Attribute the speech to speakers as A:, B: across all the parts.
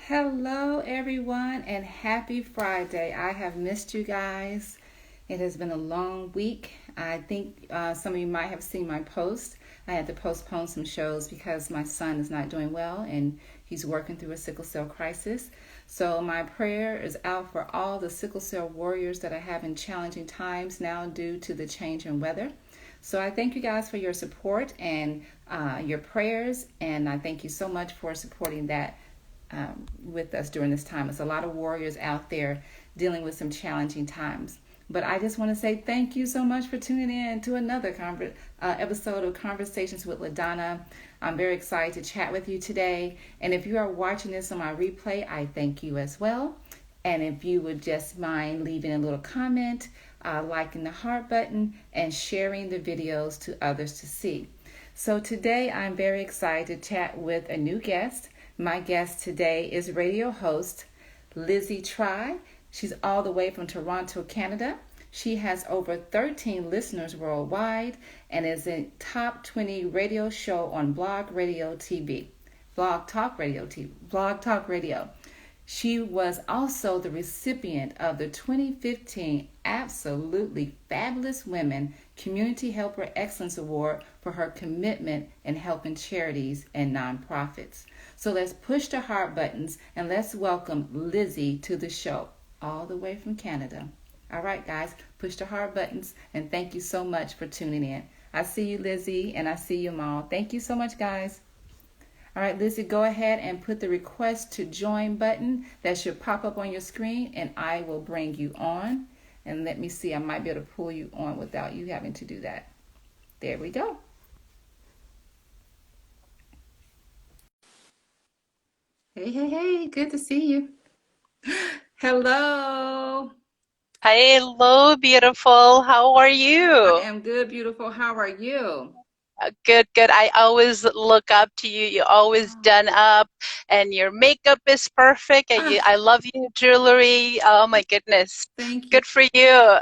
A: Hello, everyone, and happy Friday. I have missed you guys. It has been a long week. I think some of you might have seen my post. I had to postpone some shows because my son is not doing well and he's working through a sickle cell crisis. So, my prayer is out for all the sickle cell warriors that are having challenging times now due to the change in weather. So, I thank you guys for your support and your prayers, and I thank you so much for supporting that with us during this time. It's a lot of warriors out there dealing with some challenging times. But I just want to say thank you so much for tuning in to another episode of Conversations with LaDonna. I'm very excited to chat with you today. And if you are watching this on my replay, I thank you as well. And if you would just mind leaving a little comment, liking the heart button, and sharing the videos to others to see. So today I'm very excited to chat with a new guest. My guest today is radio host LizyT. She's all the way from Toronto, Canada. She has over 13 listeners worldwide and is a top 20 radio show on Blog Talk Radio. She was also the recipient of the 2015 Absolutely Fabulous Women Community Helper Excellence Award for her commitment in helping charities and nonprofits. So let's push the heart buttons and let's welcome Lizzy to the show, all the way from Canada. All right, guys, push the heart buttons, and thank you so much for tuning in. I see you, Lizzy, and I see you, Mal. Thank you so much, guys. All right, Lizzy, go ahead and put the request to join button that should pop up on your screen, and I will bring you on. And let me see, I might be able to pull you on without you having to do that. There we go. Hey, good to see you. Hello.
B: Hello, beautiful. How are
A: I
B: you?
A: am good, beautiful. How are you?
B: Good, good. I always look up to you. You're always done up, and your makeup is perfect. And
A: Ah,
B: I love your jewelry. Oh my goodness.
A: thank you.
B: Good for you.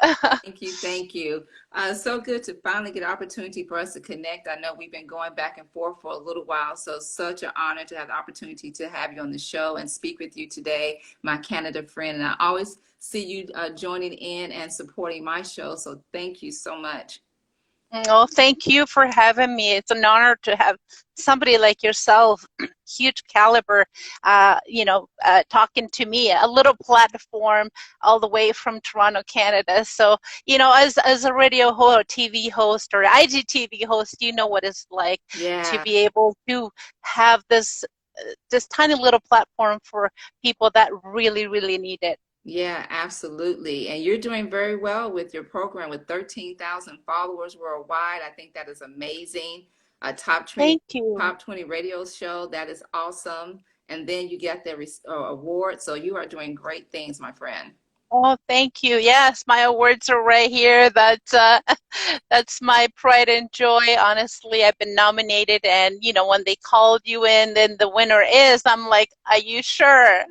A: Thank you. So good to finally get an opportunity for us to connect. I know we've been going back and forth for a little while, so such an honor to have the opportunity to have you on the show and speak with you today, my Canada friend. And I always see you joining in and supporting my show, so thank you so much.
B: Oh, thank you for having me. It's an honor to have somebody like yourself, huge caliber, talking to me, a little platform all the way from Toronto, Canada. So, as a radio host, TV host, or IGTV host, you know what it's like to
A: Yeah.
B: be able to have this tiny little platform for people that really, really need it.
A: Yeah, absolutely. And you're doing very well with your program with 13,000 followers worldwide. I think that is amazing. A top 20
B: Thank you.
A: top 20 radio show. That is awesome. And then you get the award. So you are doing great things, my friend.
B: Oh, thank you. Yes, my awards are right here. That's my pride and joy. Honestly, I've been nominated, and when they called you in, then the winner is. I'm like, are you sure?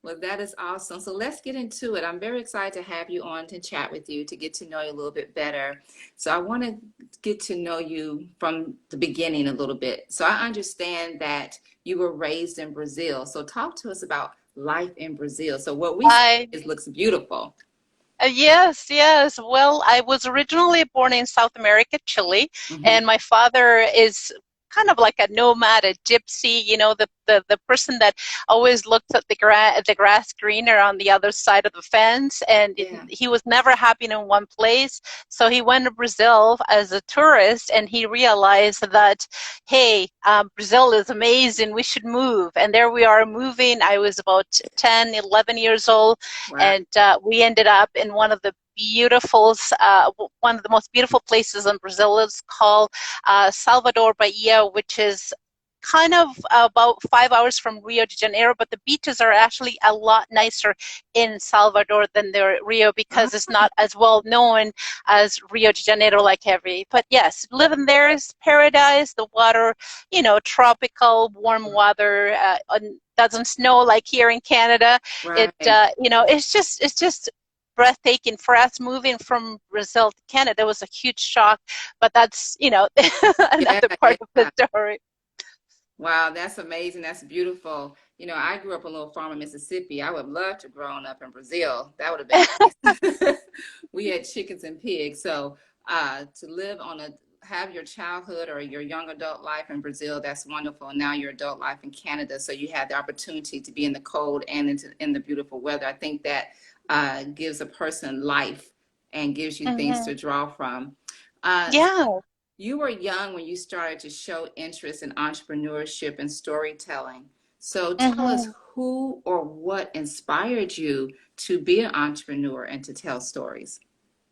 A: Well, that is awesome. So let's get into it. I'm very excited to have you on to chat with you, to get to know you a little bit better. So I want to get to know you from the beginning a little bit. So I understand that you were raised in Brazil. So talk to us about life in Brazil. So what we see
B: I
A: is looks beautiful.
B: Yes, yes. Well, I was originally born in South America, Chile,
A: Hmm.
B: and my father is kind of like a nomad, a gypsy, the person that always looks at the grass greener on the other side of the fence, and
A: Yeah.
B: he was never happy in one place. So he went to Brazil as a tourist, and he realized that, hey, Brazil is amazing. We should move. And there we are moving. I was about 10, 11 years old,
A: Wow.
B: and we ended up in one of the most beautiful places in Brazil. It's called Salvador Bahia, which is kind of about 5 hours from Rio de Janeiro, but the beaches are actually a lot nicer in Salvador than they're Rio because it's not as well known as Rio de Janeiro like every. But yes, living there is paradise. The water, tropical, warm weather. Doesn't snow like here in Canada.
A: Right.
B: It's just breathtaking for us moving from Brazil to Canada was a huge shock, but that's
A: Yeah,
B: another part of the
A: yeah.
B: story.
A: Wow, that's amazing. That's beautiful. You know, I grew up a little farm in Mississippi. I would love to grown up in Brazil. That would have been nice. We had chickens and pigs. So to live on a have your childhood or your young adult life in Brazil, that's wonderful. And now your adult life in Canada. So you have the opportunity to be in the cold and in the beautiful weather. I think that gives a person life and gives you things
B: Hmm.
A: to draw from. Uh,
B: Yeah.
A: you were young when you started to show interest in entrepreneurship and storytelling. So tell us
B: Hmm.
A: who or what inspired you to be an entrepreneur and to tell stories.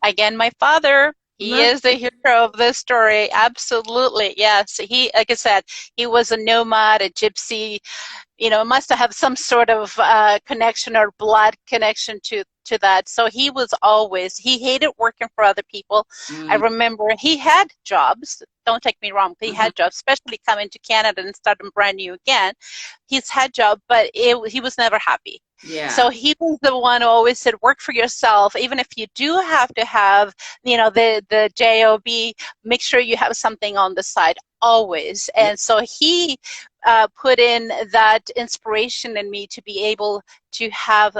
B: Again, my father, he
A: Love
B: is the hero of this story. Absolutely. Yes. He, like I said, he was a nomad, a gypsy, must have some sort of connection or blood connection to that. So he hated working for other people. I
A: it.
B: remember he had jobs. Don't take me wrong, he
A: Hmm.
B: had jobs, especially coming to Canada and starting brand new again. He's had job, but he was never happy.
A: Yeah.
B: So he was the one who always said, work for yourself. Even if you do have to have, the job, make sure you have something on the side always.
A: Yeah.
B: And so he put in that inspiration in me to be able to have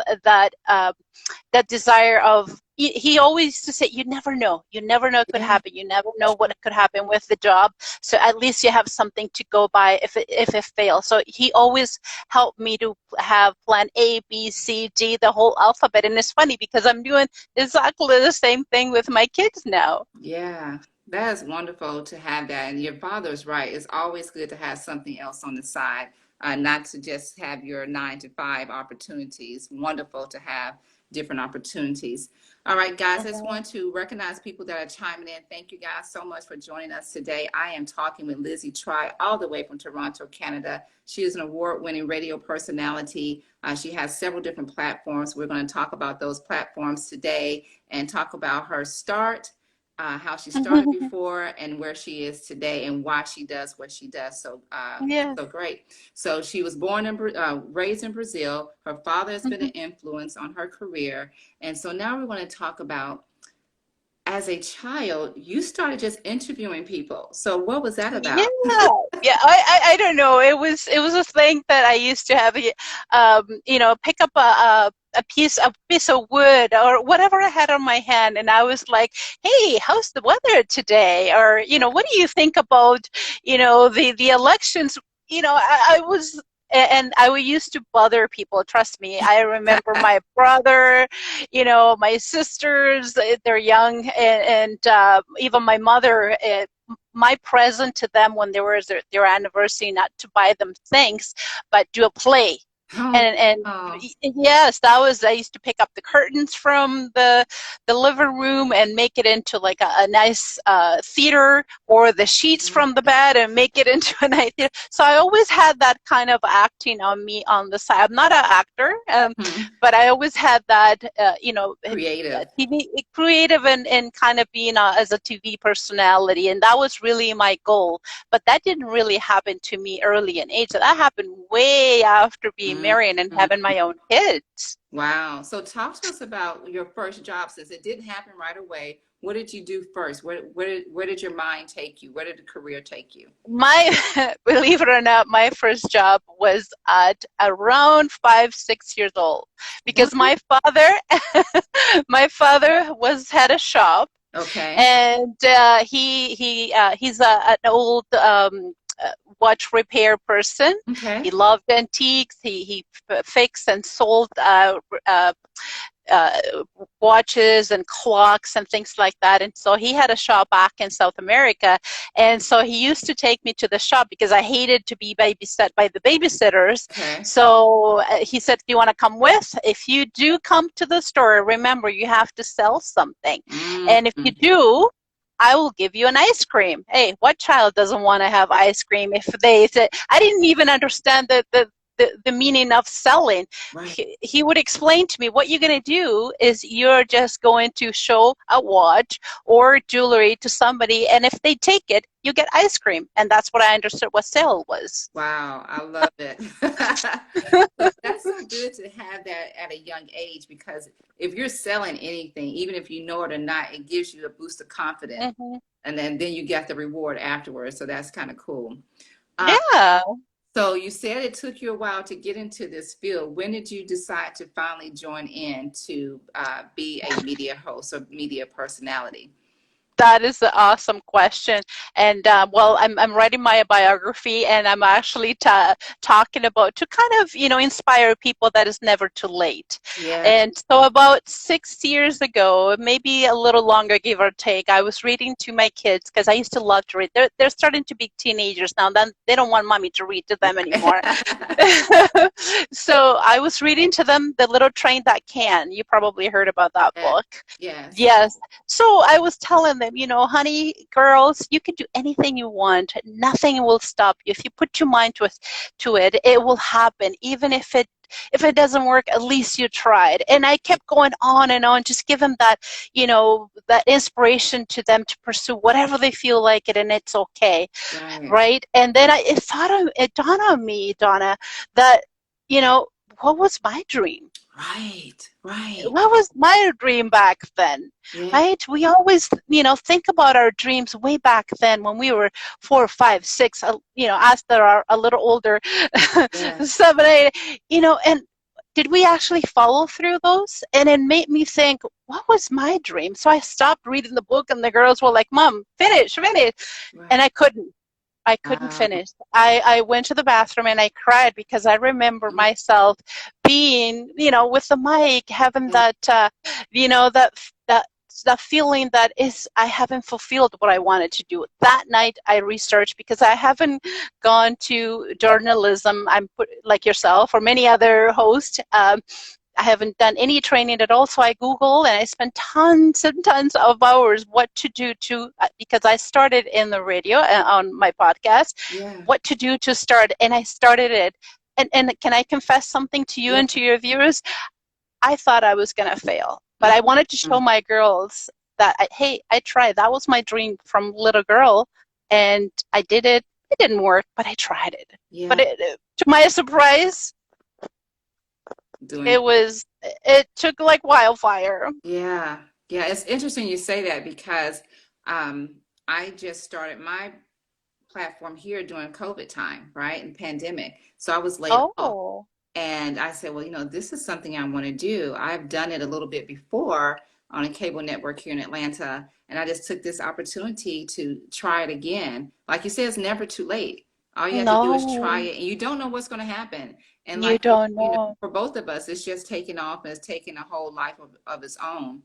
B: that desire of. He always used to say, you never know what could
A: Yeah.
B: happen, you never know what could happen with the job, so at least you have something to go by if it fails. So he always helped me to have plan A, B, C, D, the whole alphabet. And it's funny because I'm doing exactly the same thing with my kids now.
A: Yeah, that is wonderful to have that. And your father's right. It's always good to have something else on the side, not to just have your 9 to 5 opportunities. Wonderful to have different opportunities. All right, guys, I just
B: Mhm.
A: want to recognize people that are chiming in. Thank you guys so much for joining us today. I am talking with LizyT all the way from Toronto, Canada. She is an award-winning radio personality. She has several different platforms. We're going to talk about those platforms today and talk about her start, how she started before and where she is today and why she does what she does. So,
B: Yeah.
A: so great. So she was born and raised in Brazil. Her father has been an
B: Mhm.
A: influence on her career. And so now we want to talk about, as a child, you started just interviewing people. So what was that
B: Yeah,
A: about?
B: yeah. I don't know. It was a thing that I used to have. Pick up a piece of wood or whatever I had on my hand, and I was like, "Hey, how's the weather today?" Or what do you think about the elections? I was. And I used to bother people. Trust me. I remember my brother, my sisters. They're young, and even my mother. My present to them when there was their anniversary, not to buy them things, but do a play.
A: Oh,
B: And
A: oh,
B: yes, that was, I used to pick up the curtains from the living room and make it into like a nice theater, or the sheets from the bed and make it into a nice theater. So I always had that kind of acting on me on the side. I'm not an actor,
A: hmm.
B: but I always had that,
A: Creative.
B: TV creative, and kind of being as a TV personality, and that was really my goal. But that didn't really happen to me early in age. That happened way after being married and
A: Mhm.
B: having my own kids.
A: Wow. So talk to us about your first job since it didn't happen right away. What did you do first? Where did your mind take you? Where did the career take you?
B: My Believe it or not, my first job was at around 5, 6 years old,
A: What?
B: because my father was had a shop,
A: Okay.
B: and he's an old watch repair person. He
A: Okay.
B: loved antiques. He fixed and sold uh, uh, watches and clocks and things like that. And so he had a shop back in South America. And so he used to take me to the shop because I hated to be babysat by the babysitters.
A: Okay.
B: So he said, do you want to come with? If you do come to the store, remember, you have to sell something. And if you
A: Mm.
B: do, I will give you an ice cream. Hey, what child doesn't want to have ice cream? If they said, I didn't even understand the meaning of selling.
A: Right.
B: He would explain to me, what you're going to do is you're just going to show a watch or jewelry to somebody, and if they take it, you get ice cream. And that's what I understood what sale was.
A: Wow. I love it. So that's so good to have that at a young age because if you're selling anything, even if you know it or not, it gives you a boost of confidence.
B: Hmm.
A: And then you get the reward afterwards. So that's kind of cool. Uh,
B: Yeah.
A: So you said it took you a while to get into this field. When did you decide to finally join in to be a media host or media personality?
B: That is an awesome question. And well, I'm writing my biography, and I'm actually talking about to kind of, inspire people that it's never too late.
A: Yeah.
B: And so about 6 years ago, maybe a little longer, give or take, I was reading to my kids because I used to love to read. They're starting to be teenagers now. Then they don't want mommy to read to them anymore. So I was reading to them The Little Train That Can. You probably heard about that
A: Yes.
B: book.
A: Yes.
B: Yes. So I was telling them, honey, girls, you can do anything you want. Nothing will stop you. If you put your mind to it, it will happen. Even if it doesn't work, at least you tried. And I kept going on and on, just give them that inspiration to them to pursue whatever they feel like it, and it's okay,
A: Right.
B: right? And then it dawned on me, Donna, that you know what was my dream?
A: Right. Right.
B: What was my dream back then,
A: Yeah.
B: right? We always, think about our dreams way back then when we were 4, 5, 6, us that are a little older,
A: Yes.
B: 7, 8, and did we actually follow through those? And it made me think, what was my dream? So I stopped reading the book, and the girls were like, Mom, finish, finish. And
A: Right.
B: I couldn't finish. I went to the bathroom and I cried because I remember myself being, with the mic, having
A: Yeah.
B: that feeling that is I haven't fulfilled what I wanted to do. That night I researched because I haven't gone to journalism. Like yourself or many other hosts. I haven't done any training at all, so I Google and I spent tons and tons of hours what to do because I started in the radio on my podcast,
A: Yeah.
B: what to do to start, and I started it. And can I confess something to you
A: Yeah.
B: and to your viewers? I thought I was going to fail, but I wanted to show
A: Mhm.
B: my girls that, hey, I tried. That was my dream from little girl, and I did it. It didn't work, but I tried it. But
A: Yeah.
B: to my surprise,
A: Doing.
B: it took like wildfire.
A: Yeah. Yeah. It's interesting you say that because um, I just started my platform here during COVID time, right? And pandemic. So I was laid off.
B: Oh,
A: And I said, well, this is something I want to do. I've done it a little bit before on a cable network here in Atlanta. And I just took this opportunity to try it again. Like you said, it's never too late. All you have to do is try
B: no,
A: it, and you don't know what's going to happen. And
B: you
A: like
B: don't know.
A: for both of us, it's just taking off and it's taking a whole life of its own.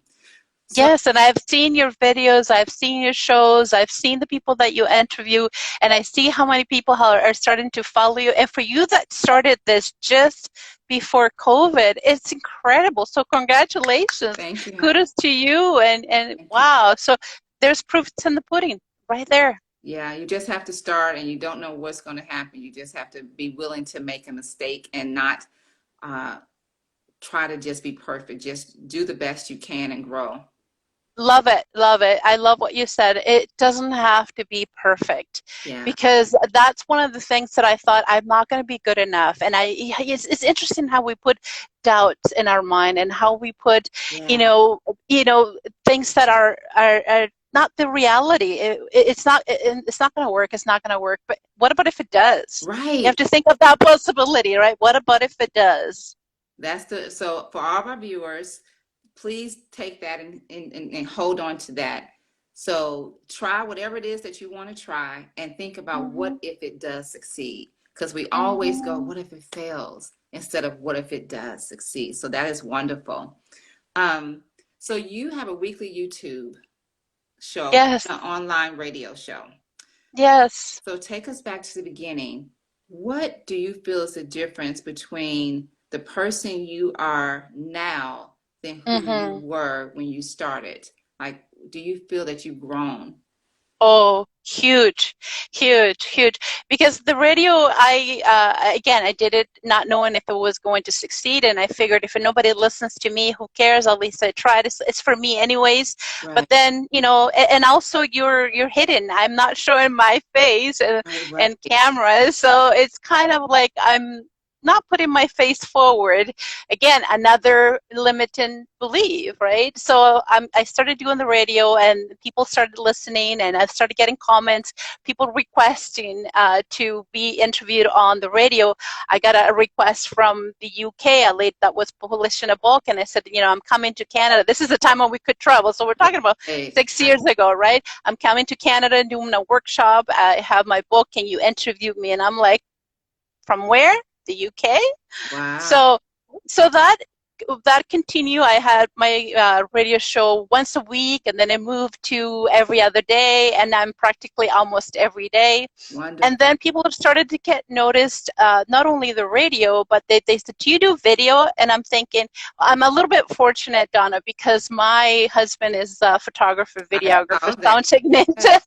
A: So
B: Yes, and I've seen your videos, I've seen your shows, I've seen the people that you interview, and I see how many people are starting to follow you. And for you that started this just before COVID, it's incredible. So congratulations.
A: thank you, honey.
B: Kudos to you and
A: Thank you.
B: wow. So there's proofs in the pudding right there.
A: Yeah, you just have to start, and you don't know what's going to happen. You just have to be willing to make a mistake and not uh, try to just be perfect. Just do the best you can and grow.
B: Love it, love it. I love what you said. It doesn't have to be perfect
A: Yeah.
B: because that's one of the things that I thought I'm not going to be good enough. And it's interesting how we put doubts in our mind and how we put, you
A: Yeah.
B: know, you know, things that are not the reality. It's not going to work. It's not going to work. But what about if it does? You have
A: Right.
B: to think of that possibility, right? What about if it does?
A: So for all of our viewers, please take that and hold on to that. So try whatever it is that you want to try and think about what
B: Hmm.
A: if it does succeed. Because we always go,
B: Hmm.
A: what if it fails? Instead of what if it does succeed. So that is wonderful. Um, so you have a weekly YouTube show,
B: Yes,
A: an online radio show.
B: yes.
A: So take us back to the beginning. What do you feel is the difference between the person you are now than who you
B: Hmm.
A: were when you started? Like, do you feel that you've grown?
B: Oh, huge, huge, huge. Because the radio, again, I did it not knowing if it was going to succeed, and I figured if nobody listens to me, who cares? At least I tried. It's for me anyways.
A: Right,
B: But then, and also you're hidden. I'm not showing my face and,
A: right, right.
B: and cameras, so it's kind of like I'm not putting my face forward. Again, another limiting belief, right? So I started doing the radio, and people started listening, and I started getting comments, people requesting to be interviewed on the radio. I got a request from the UK, a lady that was publishing a book, and I said, I'm coming to Canada. This is the time when we could travel. So we're talking about 6 years ago, right? I'm coming to Canada and doing a workshop. I have my book. Can you interview me? And I'm like, from where? The UK?
A: Wow.
B: So that continued. I had my radio show once a week, and then I moved to every other day, and I'm practically almost every day.
A: Wonderful.
B: And then people have started to get noticed, not only the radio, but they said, do you do video? And I'm thinking, I'm a little bit fortunate, Donna, because my husband is a photographer, videographer, sound technician.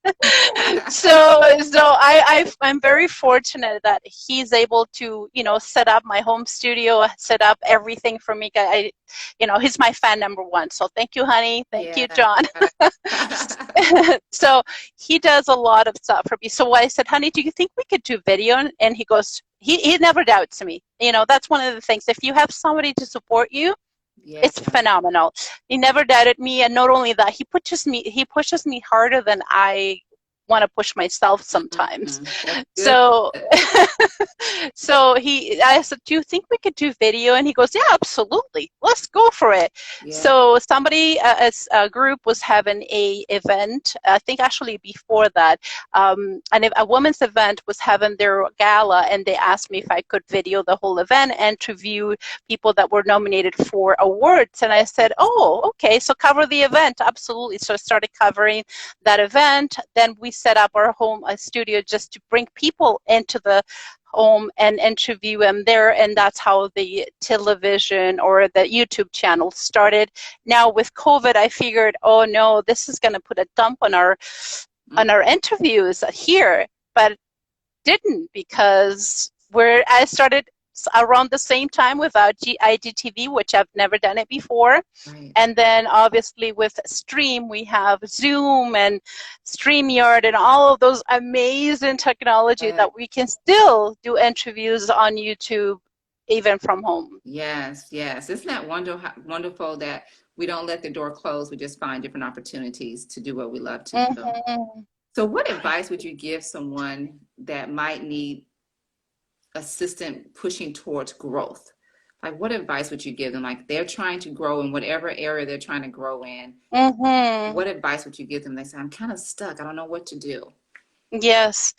B: I'm very fortunate that he's able to, set up my home studio, set up everything for me. He's my fan number one. So thank you, honey. Thank you, John. So he does a lot of stuff for me. So I said, honey, do you think we could do video? And he goes, he never doubts me. That's one of the things. If you have somebody to support you, it's phenomenal. He never doubted me. And not only that, he pushes me harder than I want to push myself sometimes. So I said, do you think we could do video? And he goes, yeah, absolutely. Let's go for it. Yeah. So somebody, as a group, was having a event, I think actually before that, and a women's event was having their gala, and they asked me if I could video the whole event and interview people that were nominated for awards. And I said, oh, okay, so cover the event. Absolutely. So I started covering that event. Then we set up our home studio just to bring people into the home and interview them there, and that's how the television or the YouTube channel started. Now with COVID, I figured, oh no, this is going to put a dump on our interviews here, but didn't, because I started around the same time with IGTV, which I've never done it before. Right. And then obviously with Stream, we have Zoom and StreamYard and all of those amazing technology that we can still do interviews on YouTube, even from home.
A: Yes. Isn't that wonderful that we don't let the door close. We just find different opportunities to do what we love to do. So what advice would you give someone that might need assistant pushing towards growth? Like, what advice would you give them? Like, they're trying to grow in whatever area they're trying to grow in. What advice would you give them? They say, I'm kind of stuck. I don't know what to do.
B: Yes.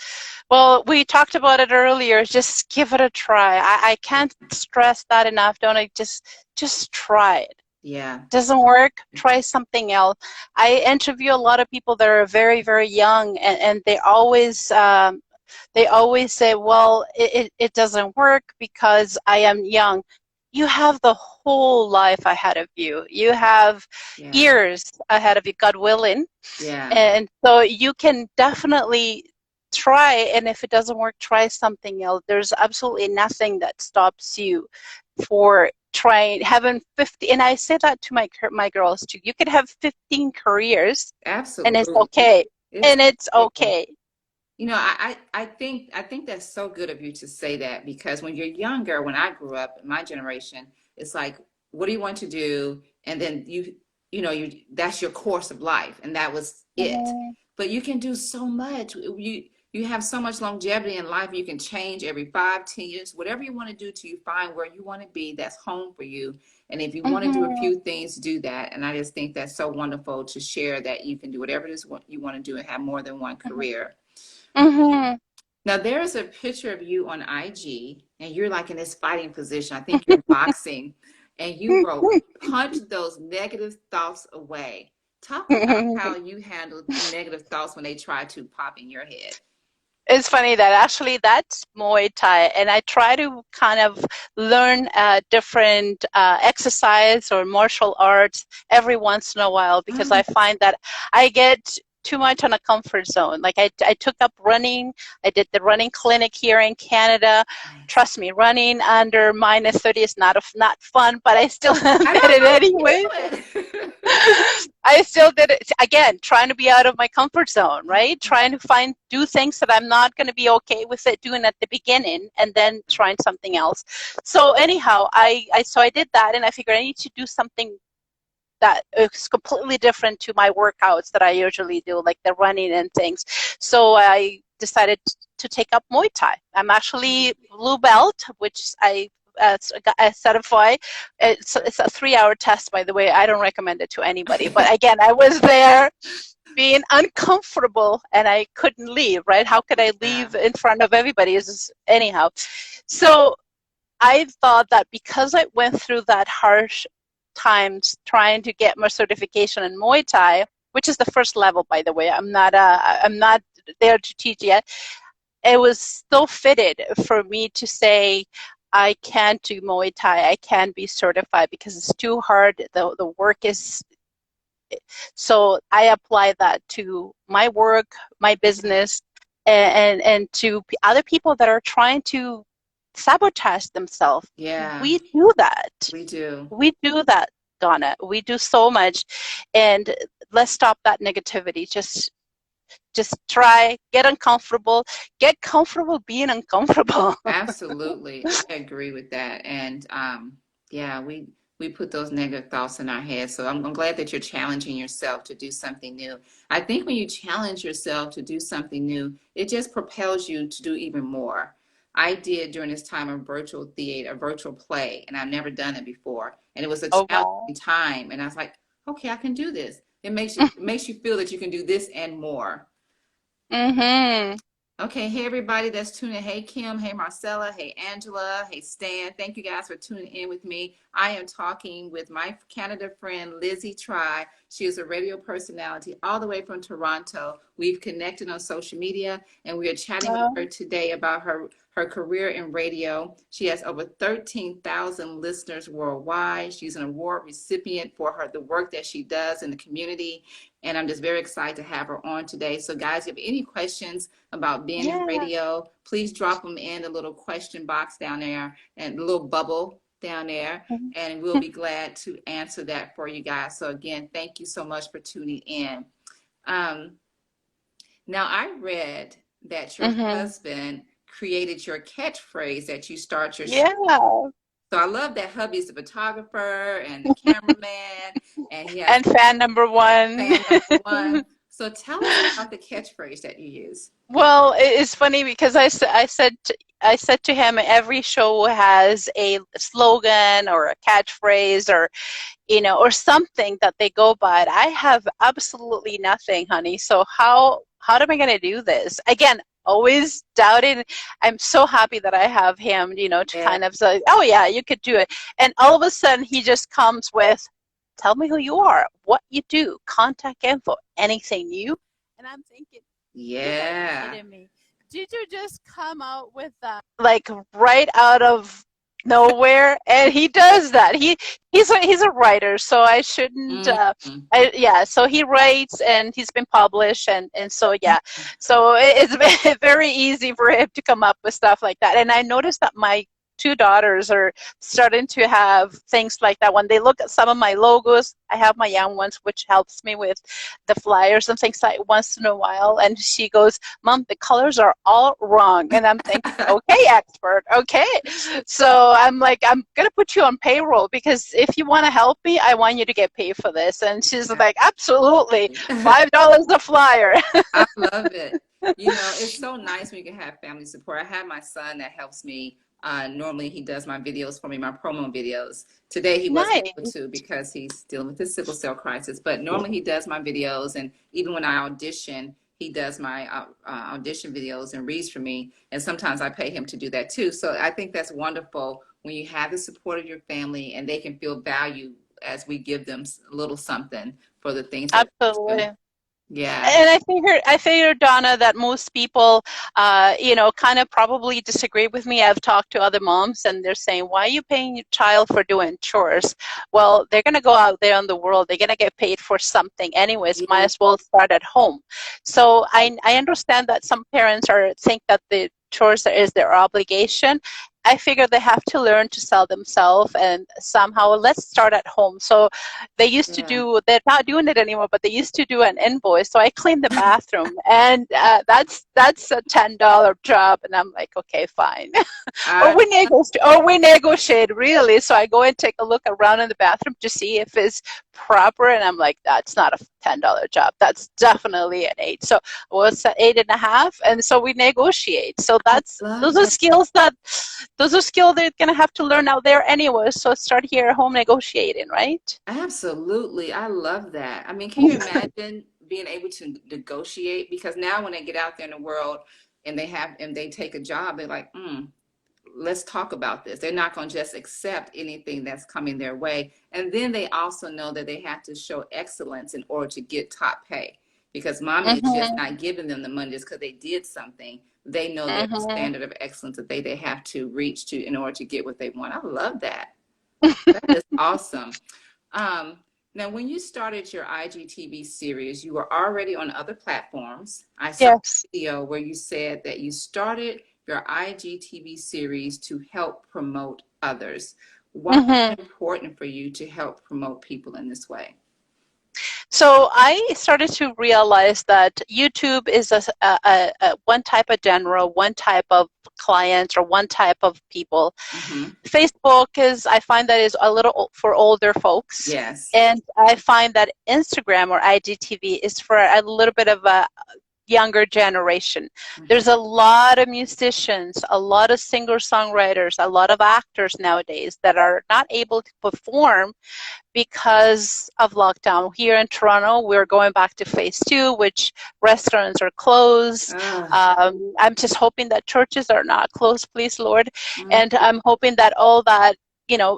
B: Well, we talked about it earlier. Just give it a try. I can't stress that enough. Don't I? Just try it.
A: Yeah.
B: Doesn't work, try something else. I interview a lot of people that are very, very young, and they always say, well, it doesn't work because I am young. You have the whole life ahead of you. You have years ahead of you, God willing.
A: Yeah.
B: And so you can definitely try, and if it doesn't work, try something else. There's absolutely nothing that stops you for trying, having 50, and I say that to my girls too. You could have 15 careers.
A: Absolutely.
B: And it's okay. It's okay.
A: I think that's so good of you to say that, because when you're younger, when I grew up, my generation, it's like, what do you want to do? And then you that's your course of life, and that was it. But you can do so much. You have so much longevity in life. You can change every 5-10 years, whatever you want to do till you find where you want to be. That's home for you. And if you want to do a few things, do that. And I just think that's so wonderful to share that you can do whatever it is you want to do and have more than one career. Now, there's a picture of you on IG, and you're like in this fighting position. I think you're boxing, and you wrote, punch those negative thoughts away. Talk about how you handle negative thoughts when they try to pop in your head.
B: It's funny that actually that's Muay Thai, and I try to kind of learn different exercise or martial arts every once in a while, because I find that I get too much on a comfort zone. Like I took up running. I did the running clinic here in Canada. Trust me, running under -30 is not fun, but I still did it anyway. I still did it again, trying to be out of my comfort zone, right? Trying to do things that I'm not going to be okay with it doing at the beginning, and then trying something else. So anyhow, so I did that, and I figured I need to do something that is completely different to my workouts that I usually do, like the running and things. So I decided to take up Muay Thai. I'm actually blue belt, which I certify. It's a 3-hour test, by the way. I don't recommend it to anybody. But again, I was there being uncomfortable and I couldn't leave, right? How could I leave in front of everybody? Anyhow. So I thought that because I went through that harsh times trying to get my certification in Muay Thai, which is the first level, by the way. I'm not there to teach yet. It was so fitted for me to say I can't do Muay Thai. I can't be certified because it's too hard. The work is. So I apply that to my work, my business, and to other people that are trying to sabotage themselves.
A: Yeah,
B: We do that.
A: we do.
B: We do that, Donna. We do so much, and let's stop that negativity. Just try, get comfortable being uncomfortable.
A: Absolutely. I agree with that. And yeah, we put those negative thoughts in our heads. So I'm glad that you're challenging yourself to do something new. I think when you challenge yourself to do something new, it just propels you to do even more. I did during this time a virtual theater, a virtual play, and I've never done it before. And it was a
B: Oh wow.
A: challenging time. And I was like, okay, I can do this. It makes you feel that you can do this and more.
B: Mm-hmm.
A: Okay, hey everybody that's tuning in. Hey Kim, hey Marcella, hey Angela, hey Stan. Thank you guys for tuning in with me. I am talking with my Canada friend LizyT. She is a radio personality all the way from Toronto. We've connected on social media and we are chatting with her today about her career in radio. She has over 13,000 listeners worldwide. She's an award recipient for the work that she does in the community. And I'm just very excited to have her on today. So guys, if you have any questions about being in
B: Yeah.
A: radio, please drop them in the little question box down there and the little bubble down there, and we'll be glad to answer that for you guys. So again, thank you so much for tuning in. Um, Now I read that your
B: Mm-hmm.
A: husband created your catchphrase that you start your show.
B: Yeah.
A: So I love that hubby's the photographer and the cameraman, and he has
B: And fan number one.
A: fan number one. So tell us about the catchphrase that you use.
B: Well, it's funny because I said to him every show has a slogan or a catchphrase or or something that they go by. I have absolutely nothing, honey. So how am I going to do this? Again, always doubting. I'm so happy that I have him, to
A: Yeah.
B: kind of say, oh yeah, you could do it. And all of a sudden he just comes with, tell me who you are, what you do, contact info, anything new. And I'm thinking, you gotta be
A: Yeah.
B: kidding me. Did you just come out with that? Like right out of nowhere? And he does that. He's a writer, so I shouldn't
A: Mhm.
B: yeah, so he writes and he's been published and so yeah. So it's very easy for him to come up with stuff like that. And I noticed that my two daughters are starting to have things like that. When they look at some of my logos, I have my young ones, which helps me with the flyers and things like once in a while. And she goes, Mom, the colors are all wrong. And I'm thinking, okay, expert, okay. So I'm like, I'm going to put you on payroll because if you want to help me, I want you to get paid for this. And she's like, absolutely, $5 a flyer.
A: I love it. It's so nice when you can have family support. I have my son that helps me. Normally, he does my videos for me, my promo videos. Today, he wasn't
B: Nice.
A: able to because he's dealing with his sickle cell crisis. But normally, he does my videos. And even when I audition, he does my audition videos and reads for me. And sometimes I pay him to do that too. So I think that's wonderful when you have the support of your family and they can feel valued as we give them a little something for the things that they do.
B: Absolutely.
A: Yeah.
B: And I figure, Donna, that most people, kind of probably disagree with me. I've talked to other moms, and they're saying, "Why are you paying your child for doing chores?" Well, they're going to go out there in the world. They're going to get paid for something, anyways. Might
A: Yeah.
B: as well start at home. So I understand that some parents think that the chores is their obligation, I figured they have to learn to sell themselves, and somehow let's start at home. So they used to
A: Yeah.
B: do, they're not doing it anymore, but they used to do an invoice. So I cleaned the bathroom, and that's a $10 job. And I'm like, okay, fine. Or
A: I
B: we negotiate really. So I go and take a look around in the bathroom to see if it's proper, and I'm like, that's not a $10 job. That's definitely an 8. So was at 8.5, and so we negotiate. So that's
A: love
B: those are
A: that.
B: skills they're gonna have to learn out there anyway. So start here at home negotiating, right?
A: Absolutely. I love that. I mean, can you imagine being able to negotiate? Because now when they get out there in the world and they take a job, they're like, let's talk about this. They're not going to just accept anything that's coming their way. And then they also know that they have to show excellence in order to get top pay. Because mommy is just
B: Mm-hmm.
A: not giving them the money just because they did something. They know there's a
B: Mm-hmm.
A: standard of excellence that they have to reach to in order to get what they want. I love that. That is awesome. Um, Now, when you started your IGTV series, you were already on other platforms. I saw
B: Yes.
A: a video where you said that you started your IGTV series to help promote others. Why is
B: Mm-hmm.
A: it important for you to help promote people in this way?
B: So I started to realize that YouTube is a one type of general, one type of clients, or one type of people.
A: Hmm.
B: Facebook is, I find that is a little for older folks.
A: Yes.
B: And I find that Instagram or IGTV is for a little bit of a younger generation.
A: Hmm.
B: There's a lot of musicians, a lot of singer-songwriters, a lot of actors nowadays that are not able to perform because of lockdown. Here in Toronto, we're going back to phase 2, which restaurants are closed.
A: Ah,
B: I'm just hoping that churches are not closed, please, Lord.
A: mm,
B: And I'm hoping that all that,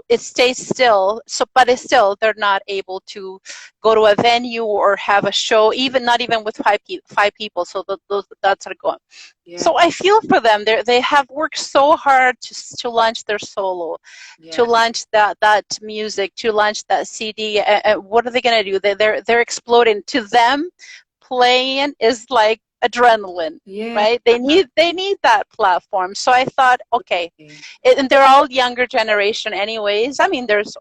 B: it stays still. So, but it's still, they're not able to go to a venue or have a show, even not even with five people. So that's are going.
A: yeah,
B: So I feel for them. They have worked so hard to launch their solo, to
A: yeah,
B: launch that music, to launch that CD. What are they going to do? They're exploding. To them, playing is like adrenaline,
A: yeah.
B: right? They need that platform. So I thought, okay, and they're all younger generation, anyways. I mean, there's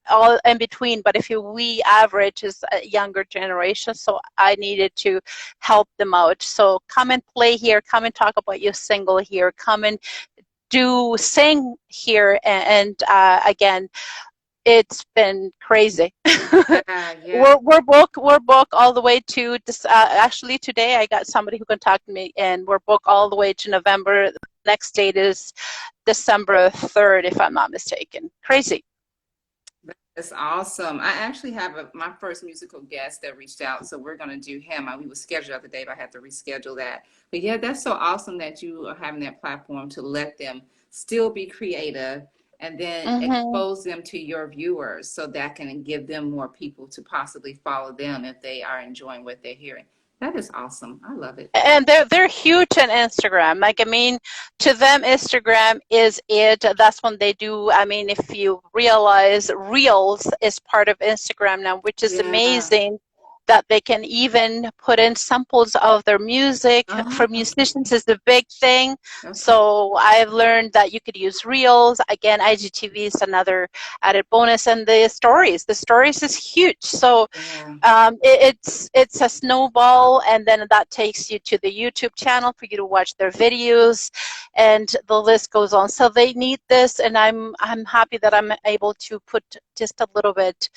B: all in between, but if we average is a younger generation, so I needed to help them out. So come and play here, come and talk about your single here, come and do sing here, and again, it's been crazy.
A: Yeah, yeah.
B: we're booked all the way to this. Actually, today I got somebody who contacted me, and we're booked all the way to November. The next date is December 3rd, if I'm not mistaken. Crazy.
A: That's awesome. I actually have my first musical guest that reached out, so we're going to do him. We were scheduled the other day, but I had to reschedule that. But yeah, that's so awesome that you are having that platform to let them still be creative and then
B: Hmm.
A: expose them to your viewers so that can give them more people to possibly follow them if they are enjoying what they're hearing. That is awesome. I love it.
B: And they're huge on Instagram. Like, I mean, to them, Instagram is it. That's when they do. I mean, if you realize Reels is part of Instagram now, which is
A: Yeah.
B: amazing, that they can even put in samples of their music.
A: Oh,
B: For musicians is the big thing.
A: okay.
B: So I've learned that you could use Reels. Again, IGTV is another added bonus, and the stories. The stories is huge. So
A: Yeah.
B: it's a snowball, and then that takes you to the YouTube channel for you to watch their videos, and the list goes on. So they need this, and I'm happy that I'm able to put just a little bit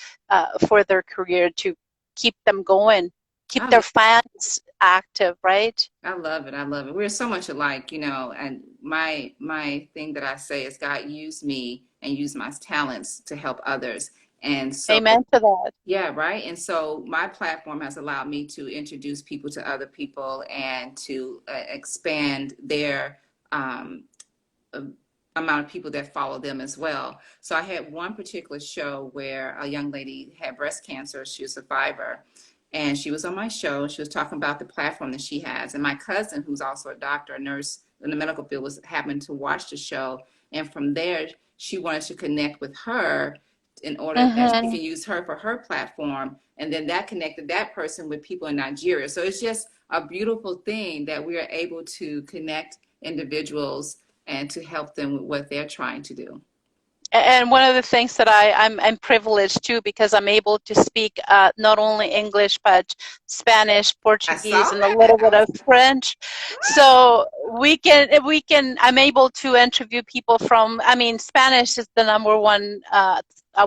B: for their career to keep them going, keep
A: I
B: their fans active, right?
A: I love it. I love it. We're so much alike, and my thing that I say is God used me and used my talents to help others. And so
B: Amen to that.
A: yeah, right. And so my platform has allowed me to introduce people to other people and to expand their um, uh, amount of people that follow them as well. So I had one particular show where a young lady had breast cancer. She was a survivor. And she was on my show. She was talking about the platform that she has. And my cousin, who's also a doctor, a nurse in the medical field, was happened to watch the show. And from there, she wanted to connect with her in order that she
B: Mm-hmm.
A: can use her for her platform. And then that connected that person with people in Nigeria. So it's just a beautiful thing that we are able to connect individuals and to help them with what they're trying to do.
B: And one of the things that I'm privileged too, because I'm able to speak not only English but Spanish,
A: I saw
B: Portuguese, and a
A: that.
B: little bit of French. So we can. I'm able to interview people from. I mean, Spanish is the number one.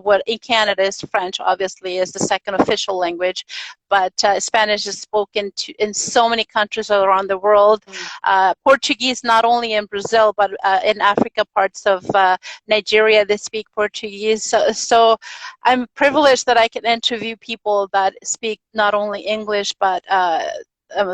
B: What in Canada is French, obviously, is the second official language, but Spanish is spoken to in so many countries around the world. Portuguese, not only in Brazil but in Africa, parts of Nigeria, they speak Portuguese. So I'm privileged that I can interview people that speak not only English but a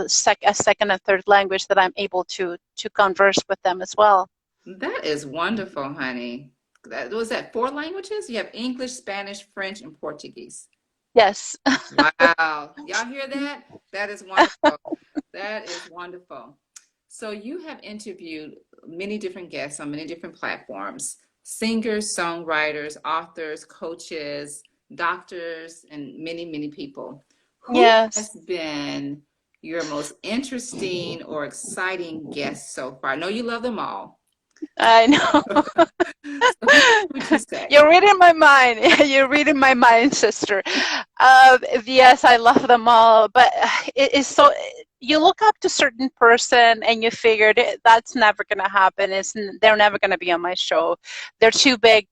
B: second and third language that I'm able to converse with them as well.
A: That is wonderful, honey. That was that four languages? You have English, Spanish, French, and Portuguese.
B: Yes.
A: Wow. Y'all hear that? That is wonderful. That is wonderful. So you have interviewed many different guests on many different platforms, singers, songwriters, authors, coaches, doctors, and many, many people. Who has
B: Yes.
A: been your most interesting or exciting guest so far? I know you love them all.
B: I know.
A: So who would you say?
B: You're reading my mind. You're reading my mind, sister. Yes, I love them all, but it is so. You look up to a certain person and you figured that's never going to happen. They're never going to be on my show. They're too big,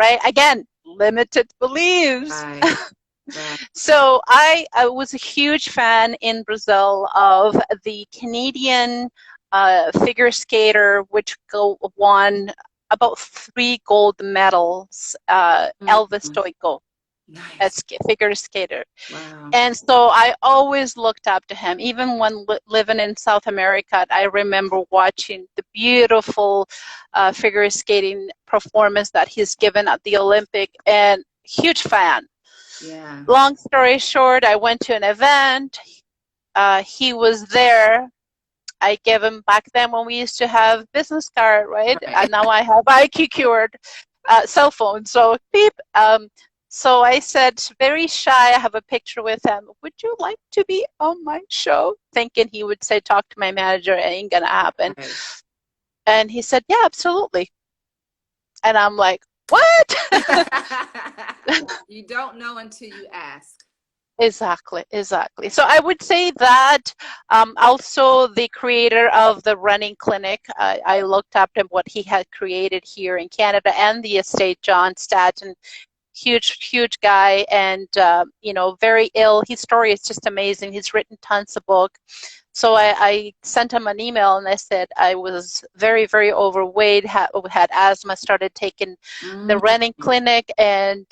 B: right? Again, limited beliefs.
A: Right, right.
B: So I was a huge fan in Brazil of the Canadian figure skater, which won about 3 gold medals, Elvis
A: Mhm.
B: Stoico,
A: Nice.
B: as figure skater.
A: Wow.
B: And so I always looked up to him. Even when living in South America, I remember watching the beautiful figure skating performance that he's given at the Olympic, and huge fan.
A: Yeah.
B: Long story short, I went to an event. He was there. I gave him back then when we used to have business card, right?
A: Right.
B: And now I have IQ cured cell phone. So beep. So I said, very shy. I have a picture with him. Would you like to be on my show? Thinking he would say, talk to my manager. It ain't gonna happen.
A: Right.
B: And he said, yeah, absolutely. And I'm like, what?
A: You don't know until you ask.
B: Exactly, exactly. So I would say that also the creator of the running clinic, I looked up at what he had created here in Canada and the estate, John Staton, huge, huge guy, and very ill. His story is just amazing. He's written tons of books. So I sent him an email and I said I was very, very overweight, had asthma, started taking the
A: Mm.
B: running clinic, and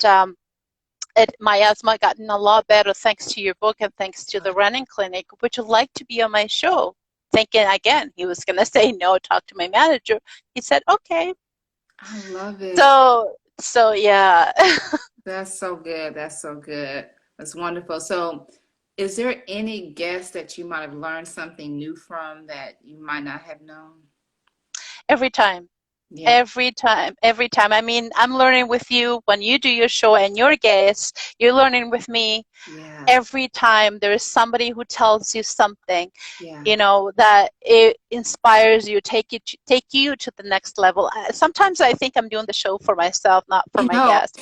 B: my asthma gotten a lot better thanks to your book and thanks to the running clinic. Would you like to be on my show? Thinking again, he was going to say no, talk to my manager. He said, okay.
A: I love it.
B: So yeah.
A: That's so good. That's so good. That's wonderful. So, is there any guest that you might have learned something new from that you might not have known?
B: Every time.
A: Yeah.
B: Every time. I mean, I'm learning with you when you do your show and your guests, you're learning with me.
A: Yeah.
B: Every time there is somebody who tells you something,
A: Yeah.
B: that it inspires you, take you to the next level. Sometimes I think I'm doing the show for myself, not for
A: I
B: my
A: know.
B: guests,